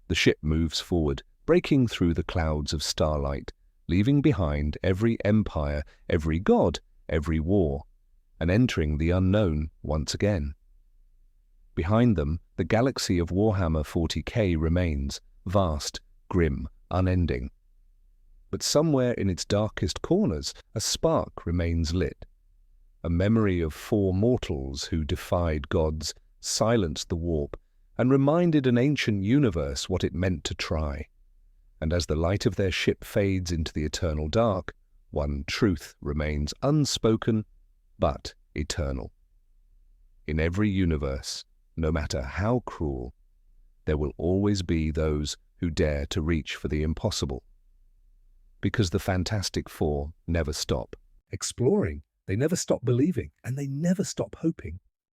The ship moves forward, breaking through the clouds of starlight, leaving behind every empire, every god, every war, and entering the unknown once again. Behind them, the galaxy of Warhammer 40k remains, vast, grim, unending. But somewhere in its darkest corners, a spark remains lit. A memory of 4 mortals who defied gods, silenced the warp, and reminded an ancient universe what it meant to try. And as the light of their ship fades into the eternal dark, one truth remains unspoken, but eternal. In every universe, no matter how cruel, there will always be those who dare to reach for the impossible. Because the Fantastic Four never stop. Exploring, they never stop believing, and they never stop hoping.